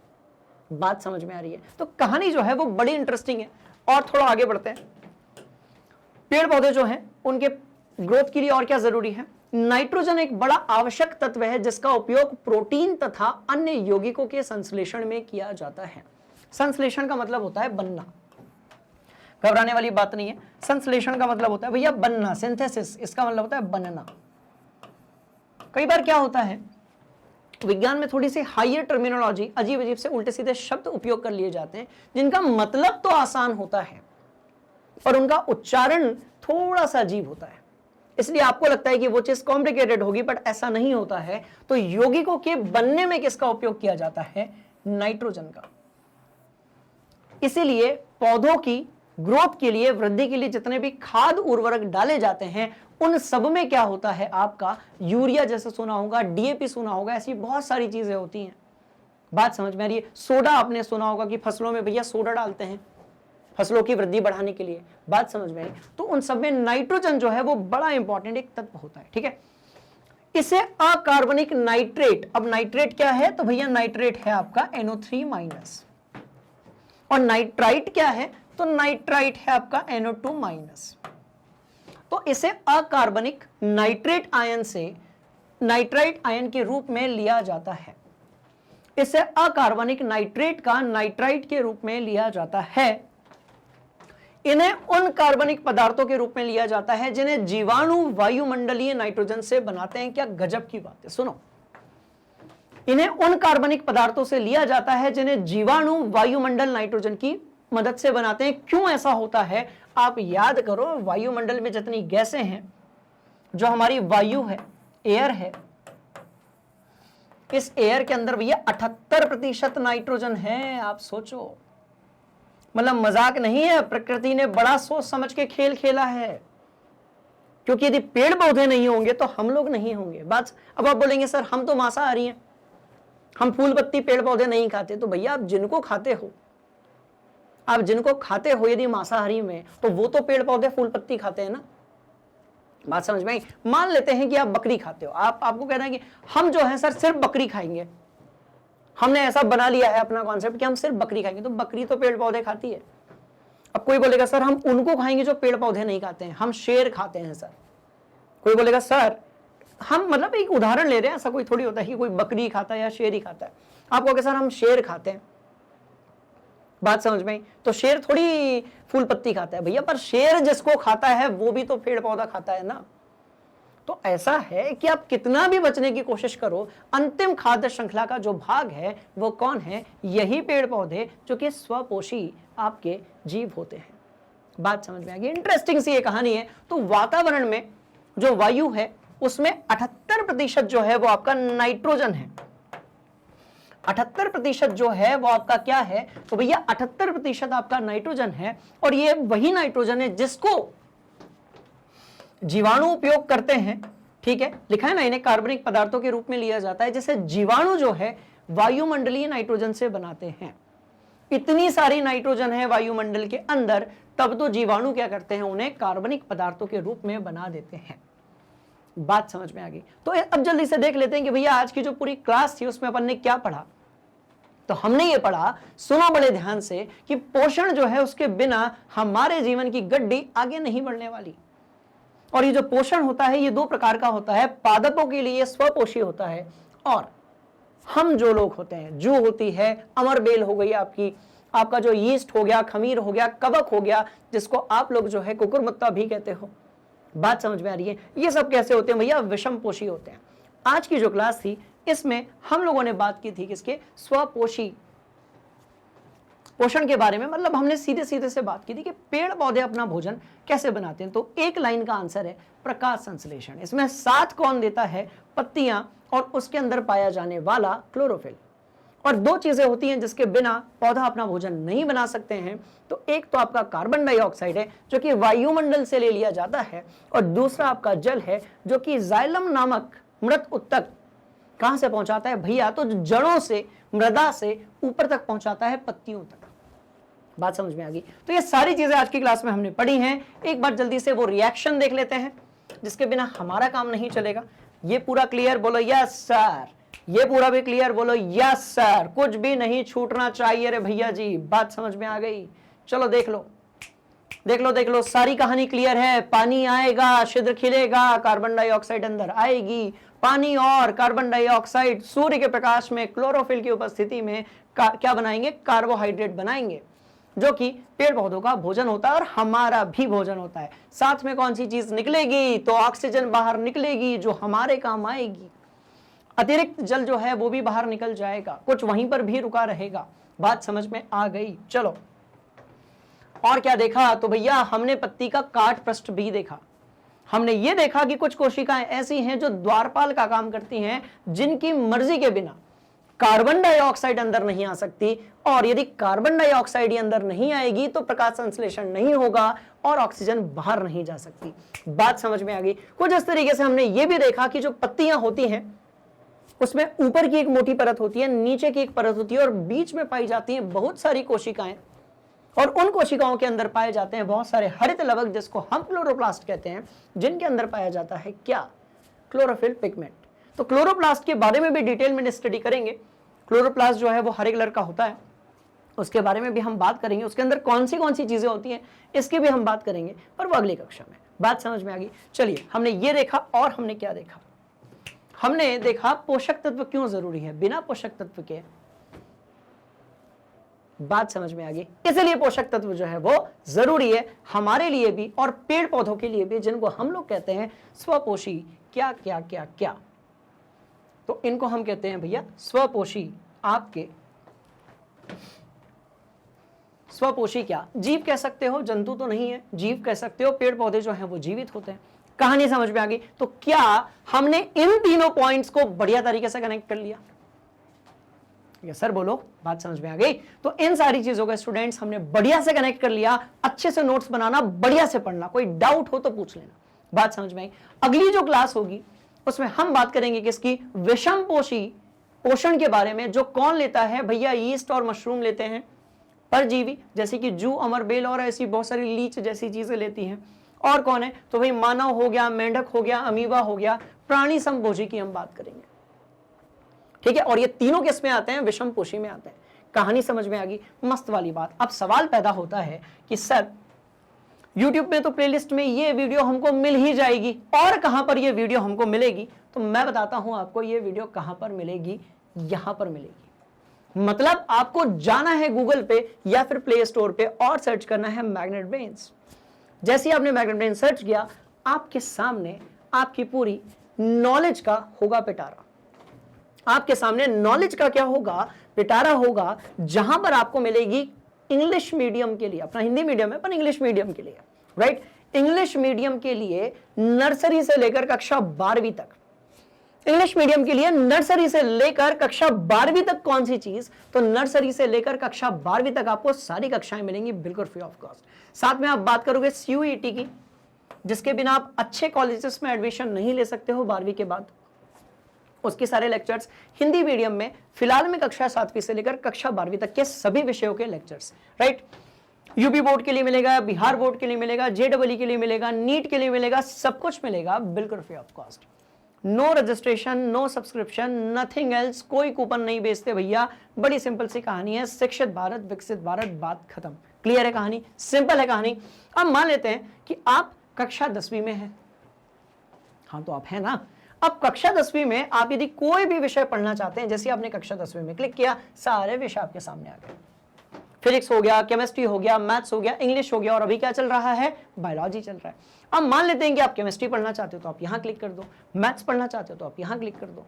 बात समझ में आ रही है। तो कहानी जो है वो बड़ी इंटरेस्टिंग है। और थोड़ा आगे बढ़ते हैं। पेड़ पौधे जो हैं उनके ग्रोथ के लिए और क्या जरूरी है, नाइट्रोजन एक बड़ा आवश्यक तत्व है जिसका उपयोग प्रोटीन तथा अन्य यौगिकों के संश्लेषण में किया जाता है। संश्लेषण का मतलब होता है बनना, घबराने वाली बात नहीं है। संश्लेषण का मतलब होता है भैया बनना, सिंथेसिस, इसका मतलब होता है बनना। कई बार क्या होता है, विज्ञान में थोड़ी सी हायर टर्मिनोलॉजी, अजीब अजीब से उल्टे सीधे शब्द उपयोग कर लिए जाते हैं जिनका मतलब तो आसान होता है पर उनका उच्चारण थोड़ा सा अजीब होता है। इसलिए आपको लगता है कि वो चीज कॉम्प्लिकेटेड होगी, बट ऐसा नहीं होता है। तो यौगिकों के बनने में किसका उपयोग किया जाता है, नाइट्रोजन का। इसीलिए पौधों की ग्रोथ के लिए, वृद्धि के लिए जितने भी खाद उर्वरक डाले जाते हैं उन सब में क्या होता है, आपका यूरिया जैसे सुना होगा, DAP सुना होगा, ऐसी बहुत सारी चीजें होती हैं। बात समझ में आ रही है। सोडा आपने सुना होगा कि फसलों में भैया सोडा डालते हैं फसलों की वृद्धि बढ़ाने के लिए। बात समझ में आई। तो उन सब में नाइट्रोजन जो है वो बड़ा इंपॉर्टेंट एक तत्व होता है, ठीक है। इसे अकार्बनिक नाइट्रेट, अब नाइट्रेट क्या है, तो भैया नाइट्रेट है आपका NO3-, और नाइट्राइट क्या है, तो नाइट्राइट है आपका NO2-। तो इसे अकार्बनिक नाइट्रेट आयन से नाइट्राइट आयन के रूप में लिया जाता है। इसे अकार्बनिक नाइट्रेट का नाइट्राइट के रूप में लिया जाता है। इन्हें उन कार्बनिक पदार्थों के रूप में लिया जाता है जिन्हें जीवाणु वायुमंडलीय नाइट्रोजन से बनाते हैं। क्या गजब की बात है, सुनो। इन्हें उन कार्बनिक पदार्थों से लिया जाता है जिन्हें जीवाणु वायुमंडल नाइट्रोजन की मदद से बनाते हैं। क्यों ऐसा होता है, आप याद करो, वायुमंडल में जितनी गैसें हैं, जो हमारी वायु है, एयर है, इस एयर के अंदर भैया 78% नाइट्रोजन है। आप सोचो, मतलब मजाक नहीं है, प्रकृति ने बड़ा सोच समझ के खेल खेला है। क्योंकि यदि पेड़ पौधे नहीं होंगे तो हम लोग नहीं होंगे। बात अब आप बोलेंगे सर हम तो मांसाहारी हैं, हम फूल पत्ती पेड़ पौधे नहीं खाते। तो भैया आप जिनको खाते हो, आप जिनको खाते हो यदि मांसाहारी में, तो वो तो पेड़ पौधे फूल पत्ती खाते हैं ना। बात समझ में आई? मान लेते हैं कि आप बकरी खाते हो, आपको कहना है कि हम जो है सर सिर्फ बकरी खाएंगे, हमने ऐसा बना लिया है अपना कॉन्सेप्ट कि हम सिर्फ बकरी खाएंगे। तो बकरी तो पेड़ पौधे खाती है। अब कोई बोलेगा सर हम उनको खाएंगे जो पेड़ पौधे नहीं खाते हैं, हम शेर खाते हैं सर। कोई बोलेगा सर हम, मतलब एक उदाहरण ले रहे हैं, ऐसा कोई थोड़ी होता है कि कोई बकरी खाता है या शेर ही खाता है। आप कहोगे सर हम शेर खाते हैं। बात समझ में आई? तो शेर थोड़ी फूल पत्ती खाता है भैया, पर शेर जिसको खाता है वो भी तो पेड़ पौधा खाता है ना। तो ऐसा है कि आप कितना भी बचने की कोशिश करो, अंतिम खाद्य श्रृंखला का जो भाग है वो कौन है? यही पेड़ पौधे जो कि स्वपोषी आपके जीव होते हैं। बात समझ में आ गई? इंटरेस्टिंग सी ये कहानी है। तो वातावरण में जो वायु है उसमें 78% जो है वो आपका नाइट्रोजन है। 78% जो है वो आपका क्या है? तो भैया 78% आपका नाइट्रोजन है, और ये वही नाइट्रोजन है जिसको जीवाणु उपयोग करते हैं। ठीक है, लिखा है ना, इन्हें कार्बनिक पदार्थों के रूप में लिया जाता है, जैसे जीवाणु जो है वायुमंडलीय नाइट्रोजन से बनाते हैं। इतनी सारी नाइट्रोजन है वायुमंडल के अंदर, तब तो जीवाणु क्या करते हैं? उन्हें कार्बनिक पदार्थों के रूप में बना देते हैं। बात समझ में आ गई? तो अब जल्दी से देख लेते हैं कि भैया आज की जो पूरी क्लास थी उसमें अपन ने क्या पढ़ा। तो हमने ये पढ़ा, सुनो बड़े ध्यान से, कि पोषण जो है उसके बिना हमारे जीवन की गड्डी आगे नहीं बढ़ने वाली। और ये जो पोषण होता है ये दो प्रकार का होता है। पादपों के लिए स्वपोषी होता है, और हम जो लोग होते हैं, जू होती है, अमरबेल हो गई आपकी, आपका जो यीस्ट हो गया, खमीर हो गया, कवक हो गया, जिसको आप लोग जो है कुकुरमुत्ता भी कहते हो। बात समझ में आ रही है? ये सब कैसे होते हैं भैया? विषम पोषी होते हैं। आज की जो क्लास थी इसमें हम लोगों ने बात की थी किसके? स्वपोषी पोषण के बारे में। मतलब हमने सीधे सीधे से बात की थी कि पेड़ पौधे अपना भोजन कैसे बनाते हैं। तो एक लाइन का आंसर है प्रकाश संश्लेषण। इसमें साथ कौन देता है? पत्तियां और उसके अंदर पाया जाने वाला क्लोरोफिल। और दो चीजें होती हैं जिसके बिना पौधा अपना भोजन नहीं बना सकते हैं। तो एक तो आपका कार्बन डाइऑक्साइड है जो कि वायुमंडल से ले लिया जाता है, और दूसरा आपका जल है जो कि जाइलम नामक मृत उत्तक कहां से पहुंचाता है भैया? तो जड़ों से, मृदा से ऊपर तक पहुंचाता है, पत्तियों तक। बात समझ में आ गई? तो ये सारी चीजें आज की क्लास में हमने पढ़ी हैं। एक बार जल्दी से वो रिएक्शन देख लेते हैं जिसके बिना हमारा काम नहीं चलेगा। ये पूरा क्लियर? बोलो यस सर। ये पूरा भी क्लियर? बोलो यस सर। कुछ भी नहीं छूटना चाहिए रे भैया जी। बात समझ में आ गई? चलो देख लो, देख लो, देख लो, सारी कहानी क्लियर है। पानी आएगा, छिद्र खिलेगा, कार्बन डाइऑक्साइड अंदर आएगी। पानी और कार्बन डाइऑक्साइड सूर्य के प्रकाश में क्लोरोफिल की उपस्थिति में क्या बनाएंगे? कार्बोहाइड्रेट बनाएंगे, जो कि पेड़ पौधों का भोजन होता है और हमारा भी भोजन होता है। साथ में कौन सी चीज निकलेगी? तो ऑक्सीजन बाहर निकलेगी जो हमारे काम आएगी। अतिरिक्त जल जो है वो भी बाहर निकल जाएगा, कुछ वहीं पर भी रुका रहेगा। बात समझ में आ गई? चलो और क्या देखा? तो भैया हमने पत्ती का काट पृष्ठ भी देखा। हमने ये देखा कि कुछ कोशिकाएं ऐसी हैं जो द्वारपाल का काम करती हैं, जिनकी मर्जी के बिना कार्बन डाइऑक्साइड अंदर नहीं आ सकती, और यदि कार्बन डाइऑक्साइड अंदर नहीं आएगी तो प्रकाश संश्लेषण नहीं होगा और ऑक्सीजन बाहर नहीं जा सकती। बात समझ में आ गई? कुछ इस तरीके से हमने ये भी देखा कि जो पत्तियां होती हैं उसमें ऊपर की एक मोटी परत होती है, नीचे की एक परत होती है, और बीच में पाई जाती हैं बहुत सारी कोशिकाएं, और उन कोशिकाओं के अंदर पाए जाते हैं बहुत सारे हरित लवक जिसको हम क्लोरोप्लास्ट कहते हैं, जिनके अंदर पाया जाता है क्या? Chlorophyll pigment. तो क्लोरोप्लास्ट के बारे में भी डिटेल में स्टडी करेंगे। क्लोरोप्लास्ट जो है वो हरे कलर का होता है, उसके बारे में भी हम बात करेंगे। उसके अंदर कौन सी चीजें होती हैं इसकी भी हम बात करेंगे, पर वो अगली कक्षा में। बात समझ में आ गई? चलिए, हमने ये देखा, और हमने क्या देखा? हमने देखा पोषक तत्व क्यों जरूरी है, बिना पोषक तत्व के। बात समझ में आ गई? इसलिए पोषक तत्व जो है वो जरूरी है हमारे लिए भी और पेड़ पौधों के लिए भी, जिनको हम लोग कहते हैं स्वपोषी। क्या क्या क्या क्या? तो इनको हम कहते हैं भैया स्वपोषी। आपके स्वपोषी क्या? जीव कह सकते हो, जंतु तो नहीं है, जीव कह सकते हो। पेड़ पौधे जो हैं वो जीवित होते हैं। कहानी समझ में आ गई? तो क्या हमने इन तीनों पॉइंट्स को बढ़िया तरीके से कनेक्ट कर लिया? यस सर बोलो। बात समझ में आ गई? तो इन सारी चीजों का स्टूडेंट्स हमने बढ़िया से कनेक्ट कर लिया। अच्छे से नोट्स बनाना, बढ़िया से पढ़ना, कोई डाउट हो तो पूछ लेना। बात समझ में आई। अगली जो क्लास होगी उसमें हम बात करेंगे किसकी, विषम पोषण के बारे में। जो कौन लेता है भैया, यीस्ट और मशरूम लेते हैं, परजीवी जैसे कि जू, अमरबेल और ऐसी बहुत सारी लीच जैसी चीजें लेती हैं। और कौन है, तो भाई मानव हो गया, मेंढक हो गया, अमीबा हो गया, प्राणी समभोजी की हम बात करेंगे, ठीक है। और ये तीनों किस में आते हैं, विषम पोषी में आते हैं। कहानी समझ में आ गई, मस्त वाली बात। अब सवाल पैदा होता है कि सर YouTube में तो प्लेलिस्ट में ये वीडियो हमको मिल ही जाएगी, और कहां पर ये वीडियो हमको मिलेगी? तो मैं बताता हूं आपको ये वीडियो कहां पर मिलेगी, यहां पर मिलेगी। मतलब आपको जाना है गूगल पे या फिर प्ले स्टोर पे और सर्च करना है मैग्नेट ब्रेन्स। जैसे ही आपने मैग्नेट ब्रेन्स सर्च किया, आपके सामने आपकी पूरी नॉलेज का होगा पिटारा। आपके सामने नॉलेज का क्या होगा, पिटारा होगा, जहां पर आपको मिलेगी इंग्लिश मीडियम के लिए, अपना हिंदी मीडियम है पर इंग्लिश मीडियम के लिए, राइट। इंग्लिश मीडियम के लिए नर्सरी से लेकर कक्षा 12वीं तक, इंग्लिश मीडियम के लिए नर्सरी से लेकर कक्षा 12वीं तक कौन सी चीज, तो नर्सरी से लेकर कक्षा 12वीं तक आपको सारी कक्षाएं मिलेंगी बिल्कुल फ्री ऑफ कॉस्ट। साथ में आप बात करोगे CUET की, जिसके बिना आप अच्छे कॉलेजेस में एडमिशन नहीं ले सकते हो 12वीं के बाद। उसके सारे लेक्चर्स हिंदी मीडियम में, फिलहाल में कक्षा 7वीं से लेकर कक्षा 12वीं तक के सभी विषयों के लेक्चर्स, राइट। यूपी बोर्ड के लिए मिलेगा, बिहार बोर्ड के लिए मिलेगा, JEE के लिए मिलेगा, नीट के लिए मिलेगा, सब कुछ मिलेगा बिल्कुल free of cost. No registration, no subscription, nothing else, कोई कूपन नहीं बेचते भैया। बड़ी सिंपल सी कहानी है, शिक्षित भारत विकसित भारत, बात खत्म। क्लियर है कहानी, सिंपल है कहानी। अब मान लेते हैं कि आप कक्षा 10वीं में हैं, हाँ तो आप हैं ना। अब कक्षा 10वीं में आप यदि कोई भी विषय पढ़ना चाहते हैं, जैसे आपने कक्षा 10वीं में क्लिक किया, सारे विषय आपके सामने आ गए। फिजिक्स हो गया, केमिस्ट्री हो गया, मैथ्स हो गया, इंग्लिश हो गया, और अभी क्या चल रहा है, बायोलॉजी चल रहा है। अब मान लेते हैं कि आप केमिस्ट्री पढ़ना चाहते हो तो आप यहां क्लिक कर दो, मैथ्स पढ़ना चाहते हो तो आप यहां क्लिक कर दो।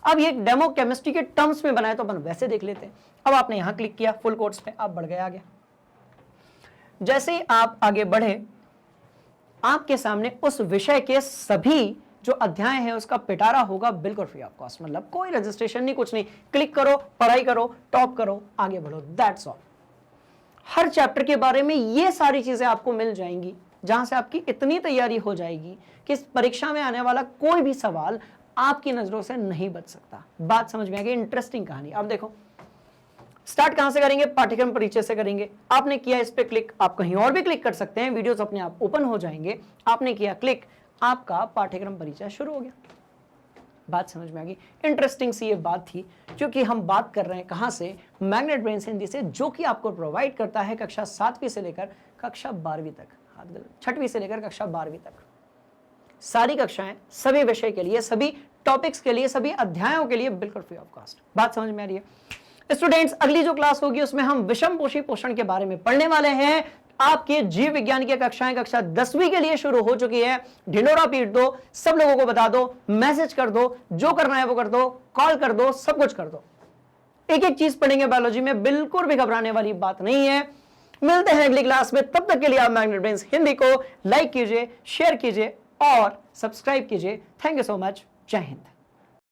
अब ये डेमो केमिस्ट्री के टर्म्स में बनाए तो अपन वैसे देख लेते हैं। अब आपने यहां क्लिक किया, फुल कोर्स पे आप बढ़ गए आगे। जैसे ही आप आगे बढ़े, आपके सामने उस विषय के सभी जो अध्याय है उसका पिटारा होगा बिल्कुल फ्री ऑफ कॉस्ट। मतलब कोई रजिस्ट्रेशन नहीं, कुछ नहीं, क्लिक करो, पढ़ाई करो, टॉप करो, आगे बढ़ो, दैट्स ऑल। हर चैप्टर के बारे में ये सारी चीजें आपको मिल जाएंगी, जहां से आपकी इतनी तैयारी हो जाएगी कि परीक्षा में आने वाला कोई भी सवाल आपकी नजरों से नहीं बच सकता। बात समझ में आ गई, इंटरेस्टिंग कहानी। अब देखो स्टार्ट कहां से करेंगे, पाठ्यक्रम परिचय से करेंगे। आपने किया इस पे क्लिक, आप कहीं और भी क्लिक कर सकते हैं, वीडियोस अपने आप ओपन हो जाएंगे। आपने किया क्लिक, आपका पाठ्यक्रम परिचय शुरू हो गया। बात समझ में आ गई, इंटरेस्टिंग सी ये बात थी, क्योंकि हम बात कर रहे हैं कहां से, मैग्नेट ब्रेन्स हिंदी से, जो कि आपको प्रोवाइड करता है कक्षा 7वीं से लेकर कक्षा 12वीं तक, 6वीं से लेकर कक्षा 12वीं तक सारी कक्षाएं, सभी विषय के लिए, सभी टॉपिक्स के लिए, सभी अध्यायों के लिए बिल्कुल फ्री ऑफ कॉस्ट। बात समझ में आ रही है स्टूडेंट्स? अगली जो क्लास होगी उसमें हम विषम पोषी पोषण के बारे में पढ़ने वाले हैं। आपके जीव विज्ञान की कक्षाएं कक्षा 10वीं के लिए शुरू हो चुकी है। ढिंडोरा पीट दो, सब लोगों को बता दो, मैसेज कर दो, जो करना है वो कर दो, कॉल कर दो, सब कुछ कर दो। एक एक चीज पढ़ेंगे बायोलॉजी में, बिल्कुल भी घबराने वाली बात नहीं है। मिलते हैं अगली क्लास में, तब तक के लिए आप मैग्नेट ब्रेन्स हिंदी को लाइक कीजिए, शेयर कीजिए और सब्सक्राइब कीजिए। Thank you so much. जय हिंद।